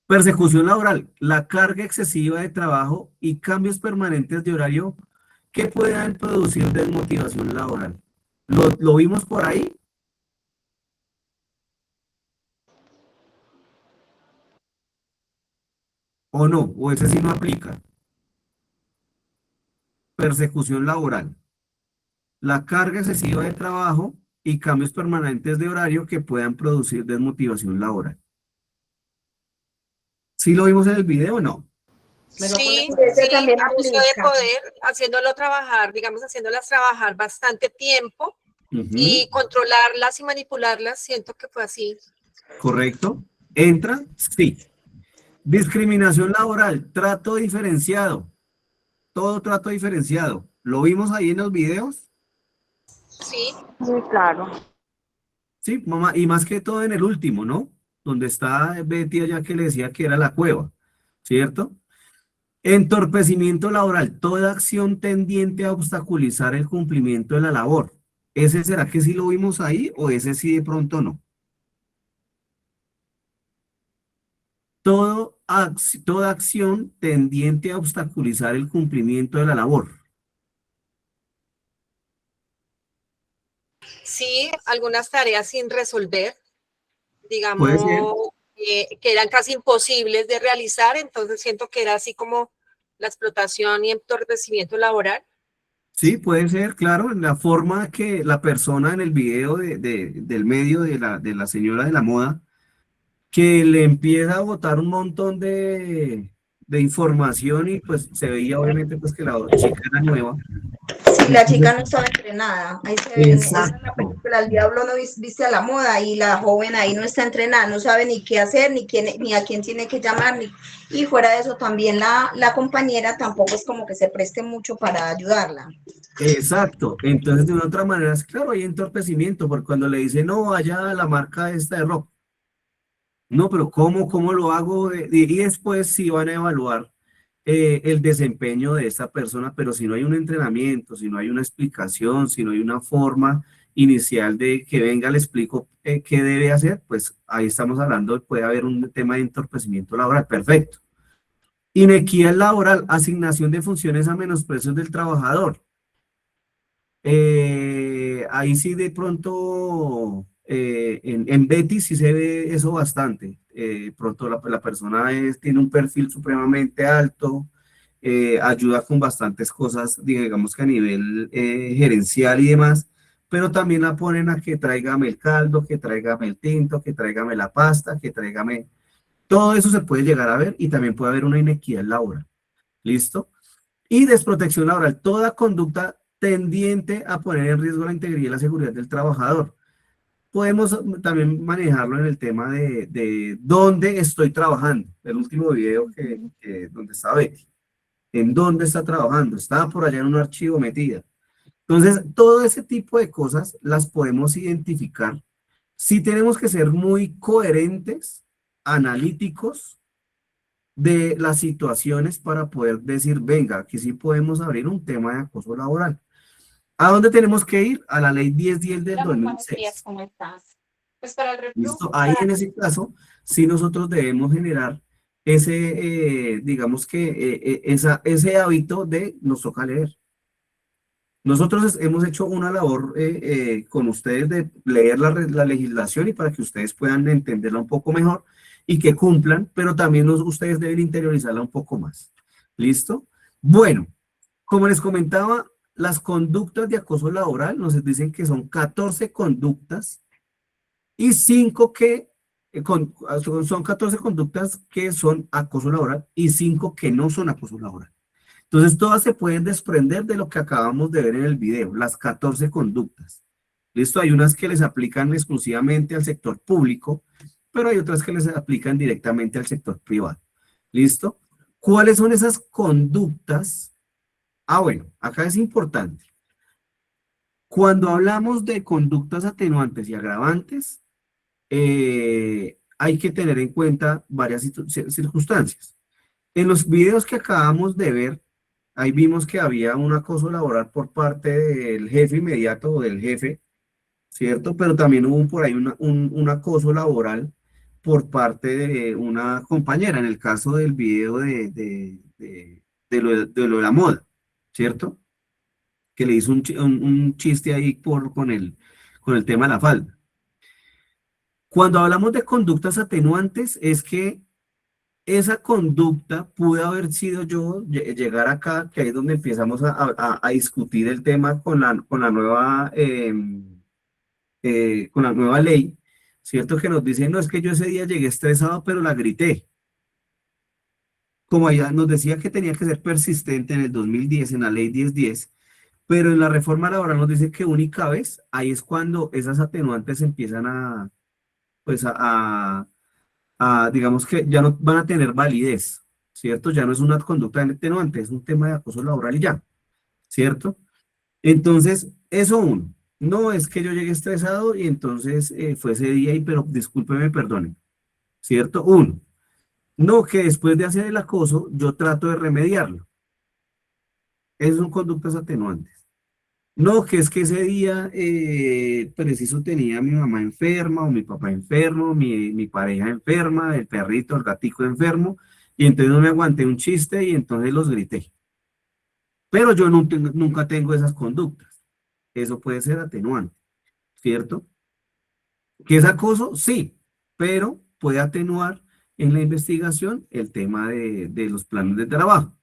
Persecución laboral, la carga excesiva de trabajo y cambios permanentes de horario que puedan producir desmotivación laboral. ¿Lo vimos por ahí? ¿O no? ¿O ese sí no aplica? Persecución laboral, la carga excesiva de trabajo y cambios permanentes de horario que puedan producir desmotivación laboral. ¿Sí lo vimos en el video o no? Sí, abuso de poder, haciéndolo trabajar, digamos, haciéndolas trabajar bastante tiempo y controlarlas y manipularlas, siento que fue así. ¿Correcto? ¿Entra? Sí. Discriminación laboral, trato diferenciado, todo trato diferenciado. ¿Lo vimos ahí en los videos? Sí, muy claro. Sí, mamá, y más que todo en el último, ¿no? Donde está Betty allá que le decía que era la cueva, ¿cierto? Entorpecimiento laboral, toda acción tendiente a obstaculizar el cumplimiento de la labor. ¿Ese será que sí lo vimos ahí o ese sí de pronto no? Toda acción tendiente a obstaculizar el cumplimiento de la labor. Sí, algunas tareas sin resolver, digamos, Puede ser. Que eran casi imposibles de realizar, entonces siento que era así como la explotación y entorpecimiento laboral. Sí, puede ser, claro, en la forma que la persona en el video del medio de la señora de la moda, que le empieza a botar un montón de información y pues se veía obviamente pues que la chica era nueva. la chica no estaba entrenada. Ahí se ve, esa es la Exacto. película, El diablo no viste a la moda, y la joven ahí no está entrenada, no sabe ni qué hacer, ni a quién tiene que llamar, y fuera de eso también la compañera tampoco es como que se preste mucho para ayudarla. Exacto. Entonces, de una otra manera, claro, hay entorpecimiento, porque cuando le dice, no, vaya a la marca esta de rock. No, pero ¿cómo lo hago? Y después sí van a evaluar el desempeño de esta persona, pero si no hay un entrenamiento, si no hay una explicación, si no hay una forma inicial de que venga, le explico qué debe hacer, pues ahí estamos hablando, puede haber un tema de entorpecimiento laboral. Perfecto. Inequidad laboral, asignación de funciones a menosprecios del trabajador. Ahí sí de pronto en Betis sí se ve eso bastante. Pronto la persona tiene un perfil supremamente alto, ayuda con bastantes cosas, digamos que a nivel gerencial y demás, pero también la ponen a que tráigame el caldo, que tráigame el tinto, que tráigame la pasta, que tráigame... Todo eso se puede llegar a ver y también puede haber una inequidad laboral. ¿Listo? Y desprotección laboral, toda conducta tendiente a poner en riesgo la integridad y la seguridad del trabajador. Podemos también manejarlo en el tema de dónde estoy trabajando. El último video donde está Betty. ¿En dónde está trabajando? Estaba por allá en un archivo metida. Entonces, todo ese tipo de cosas las podemos identificar. Sí tenemos que ser muy coherentes, analíticos, de las situaciones para poder decir, venga, aquí sí podemos abrir un tema de acoso laboral. ¿A dónde tenemos que ir? A la ley 1010 del 2006. ¿Cómo estás? Pues para el ¿Listo? Ahí en ese caso, sí nosotros debemos generar ese, digamos que, ese hábito de nos toca leer. Nosotros hemos hecho una labor con ustedes de leer la legislación y para que ustedes puedan entenderla un poco mejor y que cumplan, pero también ustedes deben interiorizarla un poco más. ¿Listo? Bueno, como les comentaba, las conductas de acoso laboral nos dicen que son 14 conductas y 5 que son 14 conductas que son acoso laboral y 5 que no son acoso laboral. Entonces, todas se pueden desprender de lo que acabamos de ver en el video, las 14 conductas. ¿Listo? Hay unas que les aplican exclusivamente al sector público, pero hay otras que les aplican directamente al sector privado. ¿Listo? ¿Cuáles son esas conductas? Ah, bueno, acá es importante. Cuando hablamos de conductas atenuantes y agravantes, hay que tener en cuenta varias circunstancias. En los videos que acabamos de ver, ahí vimos que había un acoso laboral por parte del jefe inmediato o del jefe, ¿cierto? Pero también hubo por ahí un acoso laboral por parte de una compañera, en el caso del video de lo de la moda, ¿cierto? Que le hizo un chiste ahí con el tema de la falda. Cuando hablamos de conductas atenuantes, es que esa conducta pudo haber sido yo llegar acá, que ahí es donde empezamos a discutir el tema con la nueva ley, ¿cierto? Que nos dicen, no, es que yo ese día llegué estresado, pero la grité. Como allá nos decía que tenía que ser persistente en el 2010, en la ley 1010, pero en la reforma laboral nos dice que única vez, ahí es cuando esas atenuantes empiezan digamos que ya no van a tener validez, ¿cierto? Ya no es una conducta atenuante, es un tema de acoso laboral y ya, ¿cierto? Entonces, eso uno. No es que yo llegué estresado y entonces fue ese día y, pero discúlpeme, perdone, ¿cierto? Uno. No, que después de hacer el acoso, yo trato de remediarlo. Esas son conductas atenuantes. No, que es que ese día preciso tenía a mi mamá enferma o mi papá enfermo, mi pareja enferma, el perrito, el gatico enfermo, y entonces no me aguanté un chiste y entonces los grité. Pero yo nunca tengo esas conductas. Eso puede ser atenuante, ¿cierto? ¿Qué es acoso? Sí, pero puede atenuar en la investigación el tema de los planes de trabajo,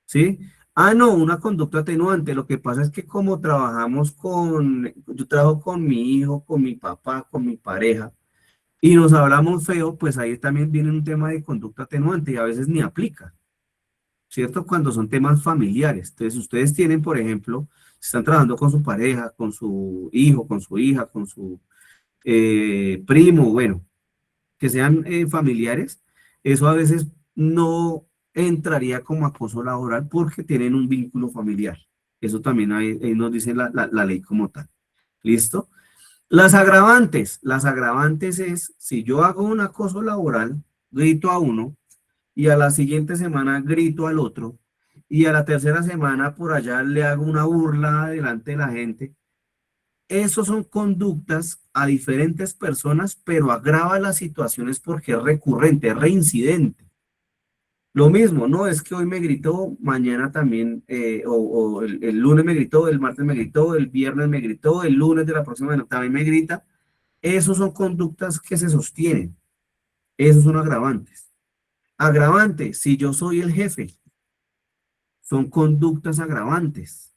¿sí? Ah, no, una conducta atenuante. Lo que pasa es que como yo trabajo con mi hijo, con mi papá, con mi pareja, y nos hablamos feo, pues ahí también viene un tema de conducta atenuante y a veces ni aplica, ¿cierto? Cuando son temas familiares. Entonces, ustedes tienen, por ejemplo, Si están trabajando con su pareja, con su hijo, con su hija, con su primo, bueno, que sean familiares, eso a veces no entraría como acoso laboral porque tienen un vínculo familiar. Eso también ahí nos dice la ley como tal. ¿Listo? Las agravantes es, si yo hago un acoso laboral, grito a uno, y a la siguiente semana grito al otro, y a la tercera semana por allá le hago una burla delante de la gente. Esos son conductas a diferentes personas, pero agrava las situaciones porque es recurrente, es reincidente. Lo mismo, no es que hoy me gritó, mañana también, o el lunes me gritó, el martes me gritó, el viernes me gritó, el lunes de la próxima semana también me grita. Esos son conductas que se sostienen. Esos son agravantes. Agravante, si yo soy el jefe, son conductas agravantes,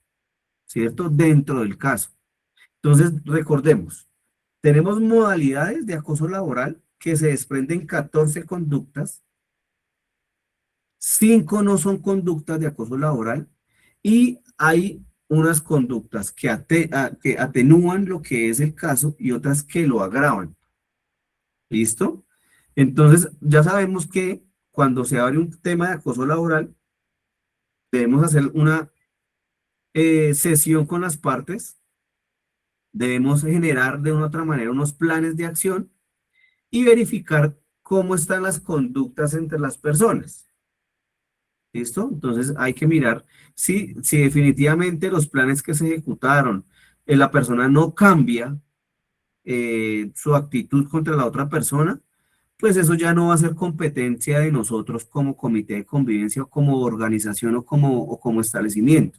¿cierto? Dentro del caso. Entonces, recordemos, tenemos modalidades de acoso laboral que se desprenden 14 conductas, 5 no son conductas de acoso laboral y hay unas conductas que atenúan lo que es el caso y otras que lo agravan. ¿Listo? Entonces, ya sabemos que cuando se abre un tema de acoso laboral, debemos hacer una sesión con las partes, debemos generar de una u otra manera unos planes de acción y verificar cómo están las conductas entre las personas. ¿Listo? Entonces hay que mirar si definitivamente los planes que se ejecutaron, la persona no cambia su actitud contra la otra persona, pues eso ya no va a ser competencia de nosotros como comité de convivencia o como organización o como establecimiento,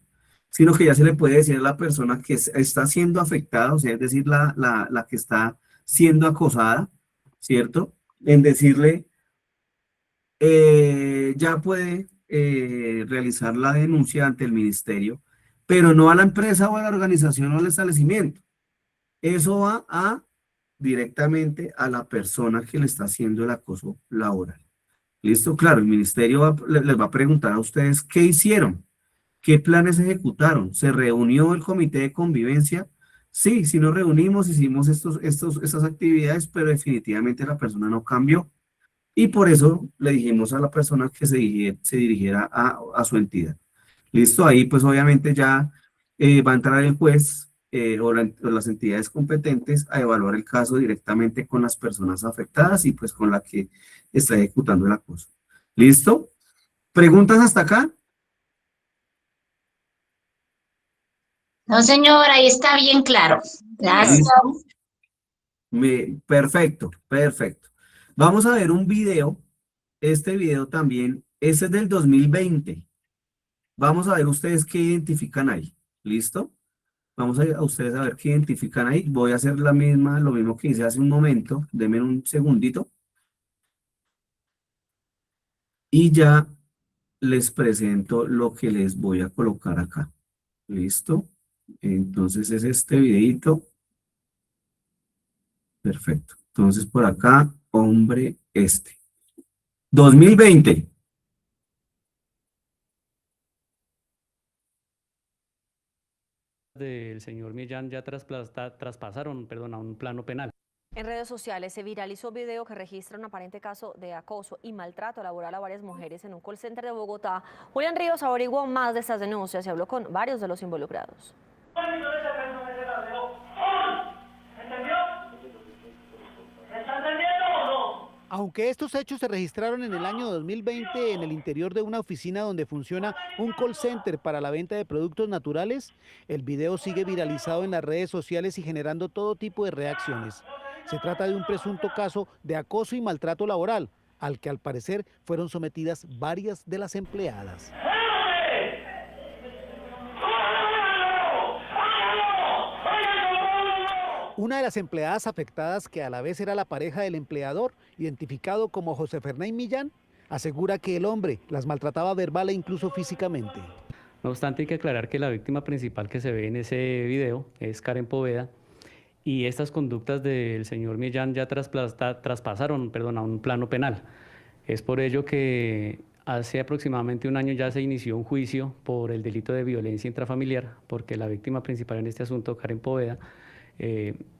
sino que ya se le puede decir a la persona que está siendo afectada, o sea, es decir, la que está siendo acosada, ¿cierto? En decirle, ya puede realizar la denuncia ante el ministerio, pero no a la empresa o a la organización o al establecimiento. Eso va directamente a la persona que le está haciendo el acoso laboral. ¿Listo? Claro, el ministerio les va a preguntar a ustedes qué hicieron, qué planes ejecutaron, ¿se reunió el comité de convivencia? Sí, sí nos reunimos, hicimos estas actividades, pero definitivamente la persona no cambió. Y por eso le dijimos a la persona que se dirigiera a su entidad. ¿Listo? Ahí pues obviamente ya va a entrar el juez o las entidades competentes a evaluar el caso directamente con las personas afectadas y pues con la que está ejecutando el acoso. ¿Listo? ¿Preguntas hasta acá? No, señor, ahí está bien claro. Gracias. Perfecto, perfecto. Vamos a ver un video. Este video también, ese es del 2020. Vamos a ver ustedes qué identifican ahí. ¿Listo? Vamos a ustedes a ver qué identifican ahí. Voy a hacer lo mismo que hice hace un momento. Denme un segundito. Y ya les presento lo que les voy a colocar acá. ¿Listo? Entonces es este videito. Perfecto. Entonces por acá, hombre este. 2020. Del señor Millán ya traspasaron, perdón, a un plano penal. En redes sociales se viralizó un video que registra un aparente caso de acoso y maltrato laboral a varias mujeres en un call center de Bogotá. Julián Ríos averiguó más de estas denuncias y habló con varios de los involucrados. Aunque estos hechos se registraron en el año 2020 en el interior de una oficina donde funciona un call center para la venta de productos naturales, el video sigue viralizado en las redes sociales y generando todo tipo de reacciones. Se trata de un presunto caso de acoso y maltrato laboral, al que al parecer fueron sometidas varias de las empleadas. Una de las empleadas afectadas, que a la vez era la pareja del empleador, identificado como José Fernán Millán, asegura que el hombre las maltrataba verbal e incluso físicamente. No obstante, hay que aclarar que la víctima principal que se ve en ese video es Karen Poveda, y estas conductas del señor Millán ya traspasaron, perdón, a un plano penal. Es por ello que Hace aproximadamente un año ya se inició un juicio por el delito de violencia intrafamiliar, porque la víctima principal en este asunto, Karen Poveda,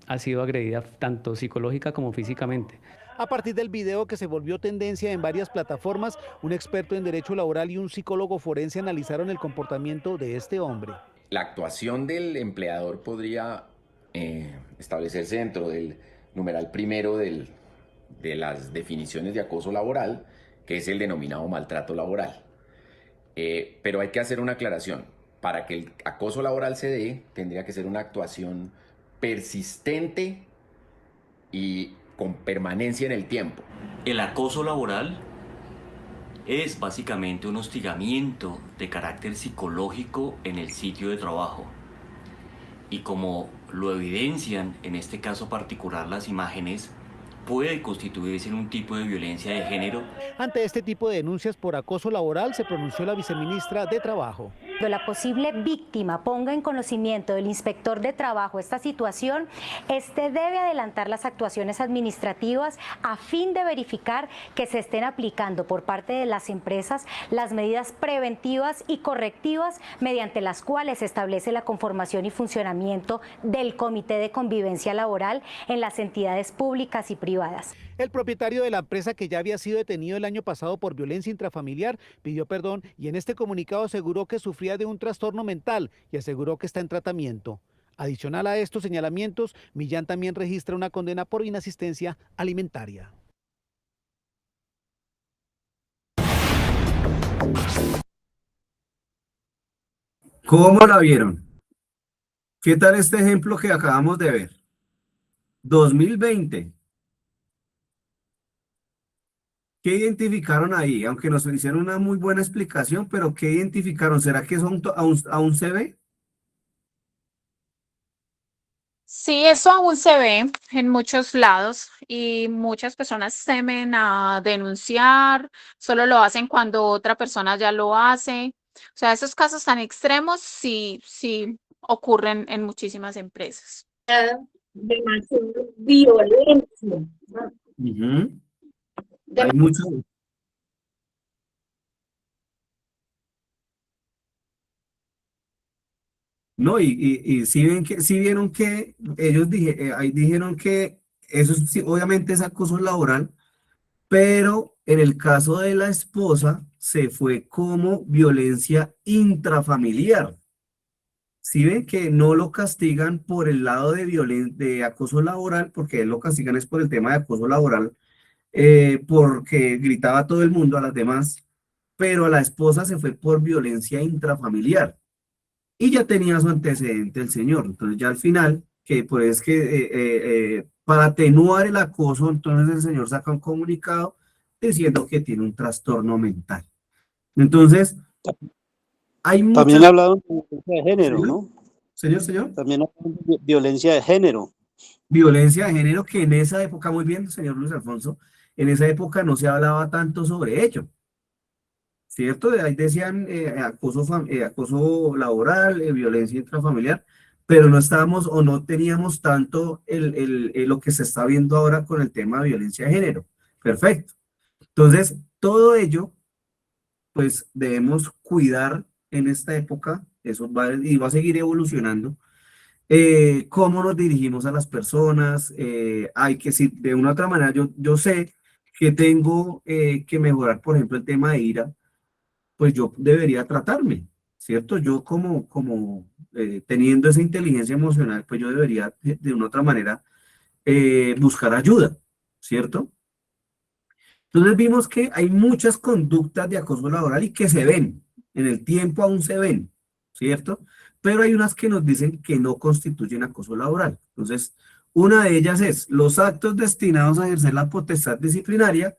ha sido agredida tanto psicológica como físicamente. A partir del video que se volvió tendencia en varias plataformas, un experto en derecho laboral y un psicólogo forense analizaron el comportamiento de este hombre. La actuación del empleador podría establecerse dentro del numeral primero de las definiciones de acoso laboral, que es el denominado maltrato laboral. Pero hay que hacer una aclaración. Para que el acoso laboral se dé, tendría que ser una actuación persistente y con permanencia en el tiempo. El acoso laboral es básicamente un hostigamiento de carácter psicológico en el sitio de trabajo. Y como lo evidencian en este caso particular las imágenes, puede constituirse en un tipo de violencia de género. Ante este tipo de denuncias por acoso laboral se pronunció la viceministra de Trabajo. Cuando la posible víctima ponga en conocimiento del inspector de trabajo esta situación, este debe adelantar las actuaciones administrativas a fin de verificar que se estén aplicando por parte de las empresas las medidas preventivas y correctivas mediante las cuales se establece la conformación y funcionamiento del Comité de Convivencia Laboral en las entidades públicas y privadas. El propietario de la empresa, que ya había sido detenido el año pasado por violencia intrafamiliar, pidió perdón y en este comunicado aseguró que sufría de un trastorno mental y aseguró que está en tratamiento. Adicional a estos señalamientos, Millán también registra una condena por inasistencia alimentaria. ¿Cómo la vieron? ¿Qué tal este ejemplo que acabamos de ver? 2020. ¿Qué identificaron ahí? Aunque nos hicieron una muy buena explicación, pero ¿qué identificaron? ¿Será que eso aún se ve? Sí, eso aún se ve en muchos lados y muchas personas temen a denunciar, solo lo hacen cuando otra persona ya lo hace. O sea, esos casos tan extremos sí ocurren en muchísimas empresas. Demasiada violencia. Hay mucho. No, y si vieron que ellos ahí dijeron que eso sí, obviamente es acoso laboral, pero en el caso de la esposa se fue como violencia intrafamiliar. Si ven que no lo castigan por el lado de acoso laboral, porque lo castigan es por el tema de acoso laboral, porque gritaba a todo el mundo, a las demás, pero a la esposa se fue por violencia intrafamiliar. Y ya tenía su antecedente el señor. Entonces ya al final, que pues que para atenuar el acoso, entonces el señor saca un comunicado diciendo que tiene un trastorno mental. Entonces, hay también ha hablado de violencia de género, ¿señor? ¿no? Señor. También ha hablado de violencia de género. Violencia de género que en esa época, muy bien, señor Luis Alfonso, en esa época no se hablaba tanto sobre ello. ¿Cierto? De ahí decían acoso laboral, violencia intrafamiliar, pero no estábamos o no teníamos tanto lo que se está viendo ahora con el tema de violencia de género. Perfecto. Entonces, todo ello, pues debemos cuidar en esta época, eso va a seguir evolucionando, cómo nos dirigimos a las personas, hay que, si de una u otra manera, yo sé que tengo que mejorar, por ejemplo, el tema de ira, pues yo debería tratarme, ¿cierto? Yo como teniendo esa inteligencia emocional, pues yo debería de una u otra manera buscar ayuda, ¿cierto? Entonces vimos que hay muchas conductas de acoso laboral y que se ven, en el tiempo aún se ven, ¿cierto? Pero hay unas que nos dicen que no constituyen acoso laboral. Entonces, una de ellas es los actos destinados a ejercer la potestad disciplinaria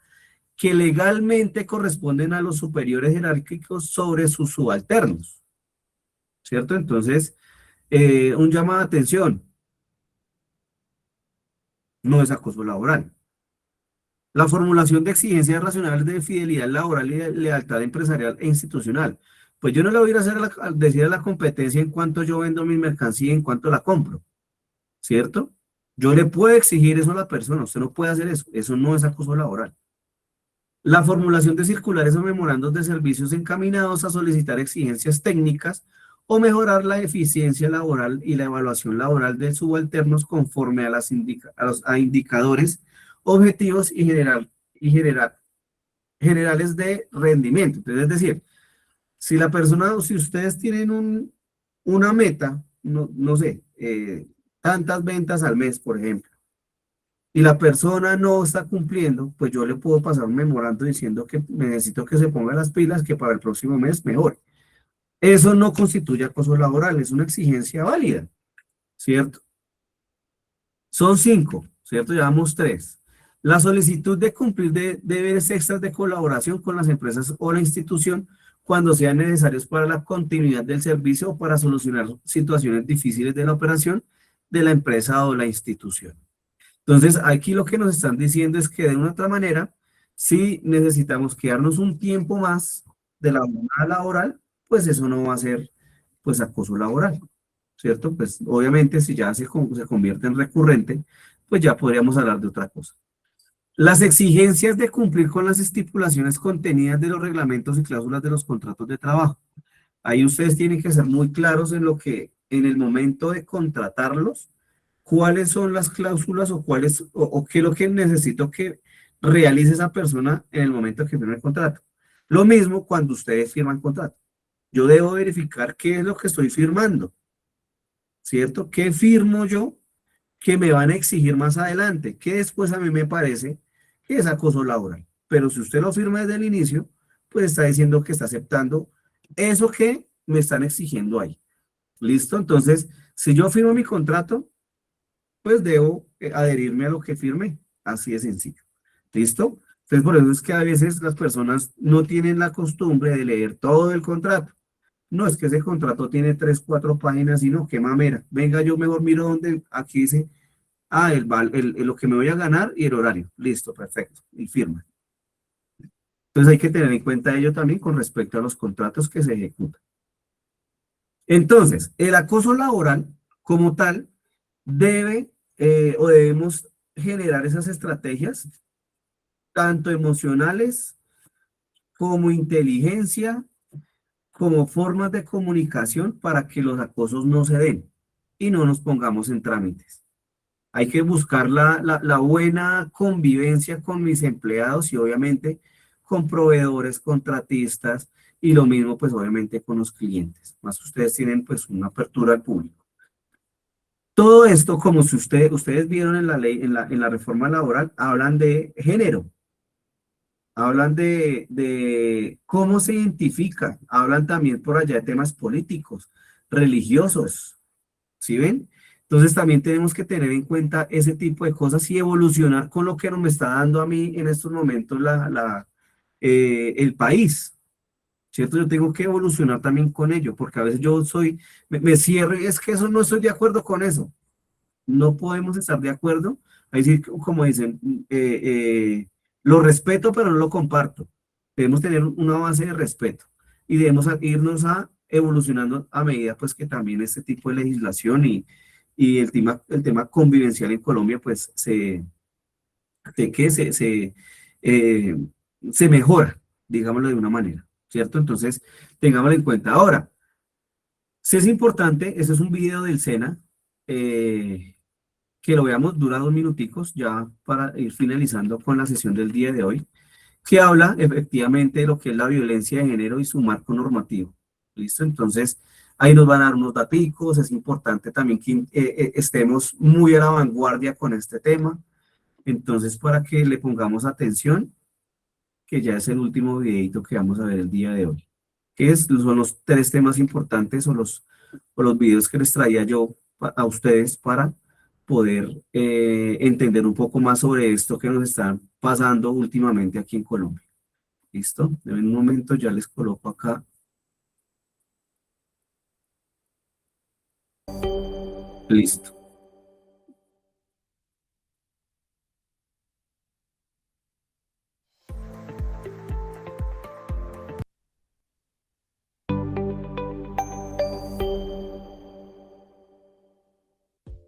que legalmente corresponden a los superiores jerárquicos sobre sus subalternos, ¿cierto? Entonces, un llamado de atención, no es acoso laboral. La formulación de exigencias racionales de fidelidad laboral y de lealtad empresarial e institucional. Pues yo no le voy a ir a decir a la competencia en cuanto yo vendo mi mercancía, en cuanto la compro, ¿cierto? Yo le puedo exigir eso a la persona, usted no puede hacer eso, eso no es acoso laboral. La formulación de circulares o memorandos de servicios encaminados a solicitar exigencias técnicas o mejorar la eficiencia laboral y la evaluación laboral de subalternos conforme a, a indicadores objetivos y generales de rendimiento. Entonces, es decir, si la persona, si ustedes tienen una meta, no sé, tantas ventas al mes, por ejemplo, y la persona no está cumpliendo, pues yo le puedo pasar un memorando diciendo que necesito que se ponga las pilas, que para el próximo mes mejore. Eso no constituye acoso laboral, es una exigencia válida, ¿cierto? Son 5, ¿cierto? Llevamos 3. La solicitud de cumplir deberes extras de colaboración con las empresas o la institución cuando sean necesarios para la continuidad del servicio o para solucionar situaciones difíciles de la operación de la empresa o la institución. Entonces, aquí lo que nos están diciendo es que de una otra manera, si necesitamos quedarnos un tiempo más de la jornada laboral, pues eso no va a ser, pues, acoso laboral, ¿cierto? Pues, obviamente, si ya se convierte en recurrente, pues ya podríamos hablar de otra cosa. Las exigencias de cumplir con las estipulaciones contenidas de los reglamentos y cláusulas de los contratos de trabajo. Ahí ustedes tienen que ser muy claros en lo que, en el momento de contratarlos, cuáles son las cláusulas o qué es lo que necesito que realice esa persona en el momento que firme el contrato. Lo mismo cuando ustedes firman contrato. Yo debo verificar qué es lo que estoy firmando, ¿cierto? ¿Qué firmo yo que me van a exigir más adelante? Que después a mí me parece que es acoso laboral. Pero si usted lo firma desde el inicio, pues está diciendo que está aceptando eso que me están exigiendo ahí. ¿Listo? Entonces, si yo firmo mi contrato, pues debo adherirme a lo que firme, así de sencillo. ¿Listo? Entonces, por eso es que a veces las personas no tienen la costumbre de leer todo el contrato. No, es que ese contrato tiene 3, 4 páginas y no, qué mamera. Venga, yo mejor miro donde, aquí dice, lo que me voy a ganar y el horario. Listo, perfecto, y firma. Entonces hay que tener en cuenta ello también con respecto a los contratos que se ejecutan. Entonces, el acoso laboral, como tal, debemos generar esas estrategias, tanto emocionales como inteligencia, como formas de comunicación para que los acosos no se den y no nos pongamos en trámites. Hay que buscar la buena convivencia con mis empleados y obviamente con proveedores, contratistas y lo mismo pues obviamente con los clientes. Más ustedes tienen pues una apertura al público. Todo esto, como si ustedes vieron en la ley, en la reforma laboral, hablan de género, hablan de cómo se identifica, hablan también por allá de temas políticos, religiosos, ¿sí ven? Entonces también tenemos que tener en cuenta ese tipo de cosas y evolucionar con lo que nos está dando a mí en estos momentos el país, ¿cierto? Yo tengo que evolucionar también con ello, porque a veces yo me cierro y es que eso no estoy de acuerdo con eso. No podemos estar de acuerdo. Ahí sí, como dicen, lo respeto, pero no lo comparto. Debemos tener una base de respeto y debemos irnos evolucionando a medida pues que también este tipo de legislación y el tema convivencial en Colombia pues se mejora, digámoslo de una manera, ¿cierto? Entonces, tengámoslo en cuenta. Ahora, si es importante, ese es un video del SENA, que lo veamos, dura 2 minuticos ya para ir finalizando con la sesión del día de hoy, que habla efectivamente de lo que es la violencia de género y su marco normativo. ¿Listo? Entonces, ahí nos van a dar unos daticos, es importante también que estemos muy a la vanguardia con este tema. Entonces, para que le pongamos atención, que ya es el último videito que vamos a ver el día de hoy, que son los 3 temas importantes o los videos que les traía yo a ustedes para poder entender un poco más sobre esto que nos está pasando últimamente aquí en Colombia. ¿Listo? En un momento ya les coloco acá. Listo.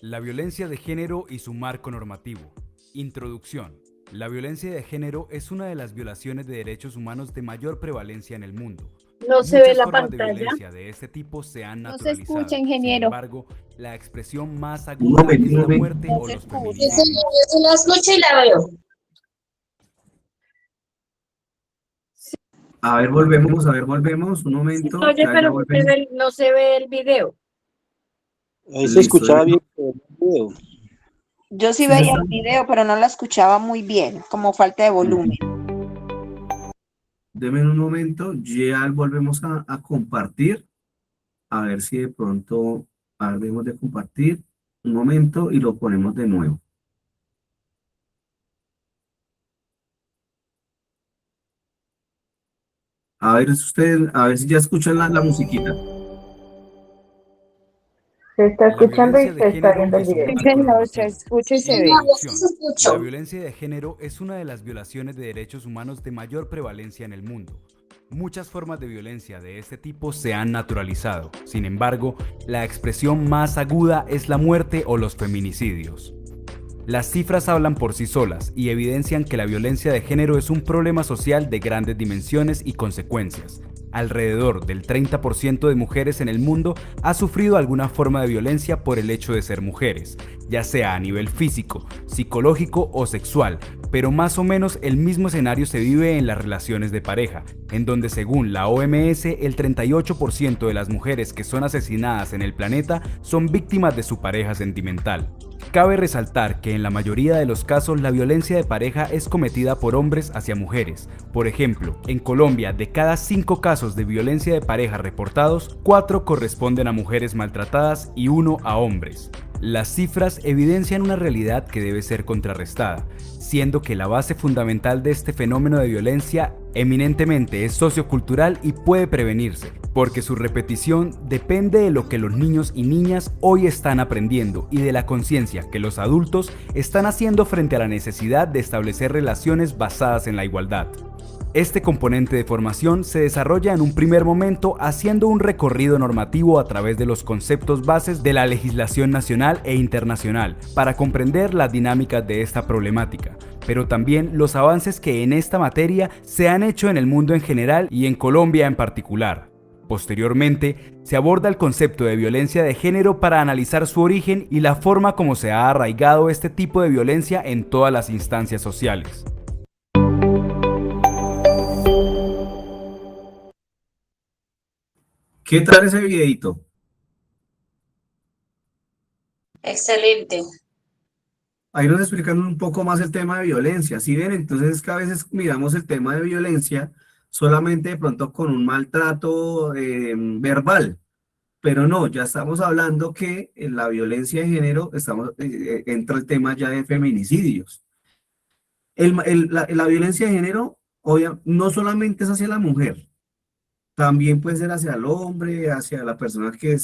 La violencia de género y su marco normativo. Introducción. La violencia de género es una de las violaciones de derechos humanos de mayor prevalencia en el mundo. No se ve Muchas la formas de pantalla. violencia de este tipo se han No se naturalizado. escucha, ingeniero. Sin embargo, la expresión más Un aguda momento, es un la momento. muerte o los Yo feminicidios. sí la escucho y la veo. A ver, volvemos, un momento, Oye, ya pero volvemos. no se ve el video. Ahí se escuchaba bien el video. Yo sí Sí, veía está. el video, pero no la escuchaba muy bien, como falta de volumen. Deme un momento, ya volvemos a compartir, a ver si de pronto debemos de compartir, un momento y lo ponemos de nuevo. A ver si ustedes, a ver si ya escuchan la musiquita. Se está La escuchando y violencia de se está género viendo el es un video. marco Señor, se normativo. escucha y se ve. Introducción. La violencia de género es una de las violaciones de derechos humanos de mayor prevalencia en el mundo. Muchas formas de violencia de este tipo se han naturalizado. Sin embargo, la expresión más aguda es la muerte o los feminicidios. Las cifras hablan por sí solas y evidencian que la violencia de género es un problema social de grandes dimensiones y consecuencias. Alrededor del 30% de mujeres en el mundo ha sufrido alguna forma de violencia por el hecho de ser mujeres, ya sea a nivel físico, psicológico o sexual, pero más o menos el mismo escenario se vive en las relaciones de pareja, en donde según la OMS el 38% de las mujeres que son asesinadas en el planeta son víctimas de su pareja sentimental. Cabe resaltar que en la mayoría de los casos la violencia de pareja es cometida por hombres hacia mujeres. Por ejemplo, en Colombia, de cada 5 casos de violencia de pareja reportados, 4 corresponden a mujeres maltratadas y 1 a hombres. Las cifras evidencian una realidad que debe ser contrarrestada, siendo que la base fundamental de este fenómeno de violencia eminentemente es sociocultural y puede prevenirse, porque su repetición depende de lo que los niños y niñas hoy están aprendiendo y de la conciencia que los adultos están haciendo frente a la necesidad de establecer relaciones basadas en la igualdad. Este componente de formación se desarrolla en un primer momento haciendo un recorrido normativo a través de los conceptos bases de la legislación nacional e internacional para comprender las dinámicas de esta problemática, pero también los avances que en esta materia se han hecho en el mundo en general y en Colombia en particular. Posteriormente, se aborda el concepto de violencia de género para analizar su origen y la forma como se ha arraigado este tipo de violencia en todas las instancias sociales. ¿Qué tal ese videito? Excelente. Ahí nos explican un poco más el tema de violencia. ¿Sí ven? Entonces es que a veces miramos el tema de violencia solamente de pronto con un maltrato verbal, pero no, ya estamos hablando que en la violencia de género entra el tema ya de feminicidios. La violencia de género no solamente es hacia la mujer, también puede ser hacia el hombre, hacia la persona que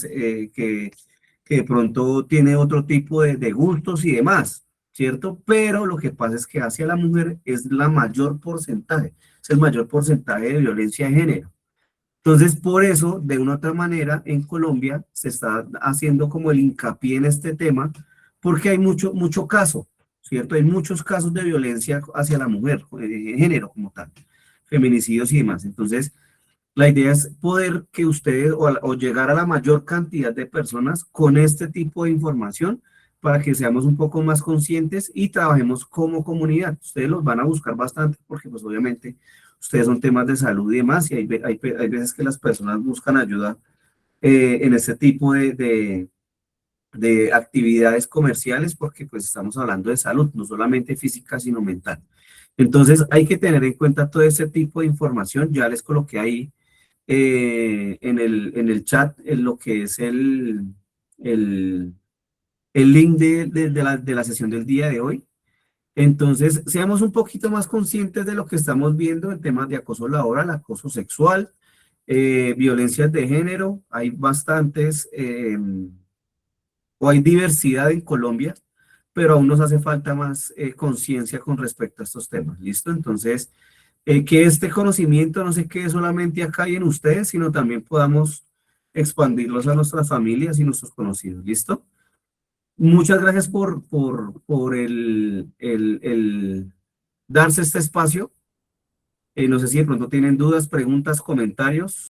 de pronto tiene otro tipo de gustos y demás, ¿cierto? Pero lo que pasa es que hacia la mujer es la mayor porcentaje, es el mayor porcentaje de violencia de género. Entonces, por eso, de una u otra manera, en Colombia se está haciendo como el hincapié en este tema, porque hay mucho caso, ¿cierto? Hay muchos casos de violencia hacia la mujer, de género como tal, feminicidios y demás. Entonces, la idea es poder que ustedes o llegar a la mayor cantidad de personas con este tipo de información para que seamos un poco más conscientes y trabajemos como comunidad. Ustedes los van a buscar bastante porque pues obviamente ustedes son temas de salud y demás y hay veces que las personas buscan ayuda en este tipo de actividades comerciales porque pues estamos hablando de salud, no solamente física sino mental. Entonces hay que tener en cuenta todo ese tipo de información. Ya les coloqué ahí en el chat en lo que es el link de la sesión del día de hoy. Entonces, seamos un poquito más conscientes de lo que estamos viendo en temas de acoso laboral, acoso sexual, violencias de género. Hay bastantes, o hay diversidad en Colombia, pero aún nos hace falta más conciencia con respecto a estos temas. ¿Listo? Entonces, que este conocimiento no se quede solamente acá y en ustedes, sino también podamos expandirlos a nuestras familias y nuestros conocidos. ¿Listo? Muchas gracias por darse este espacio. No sé si de pronto tienen dudas, preguntas, comentarios.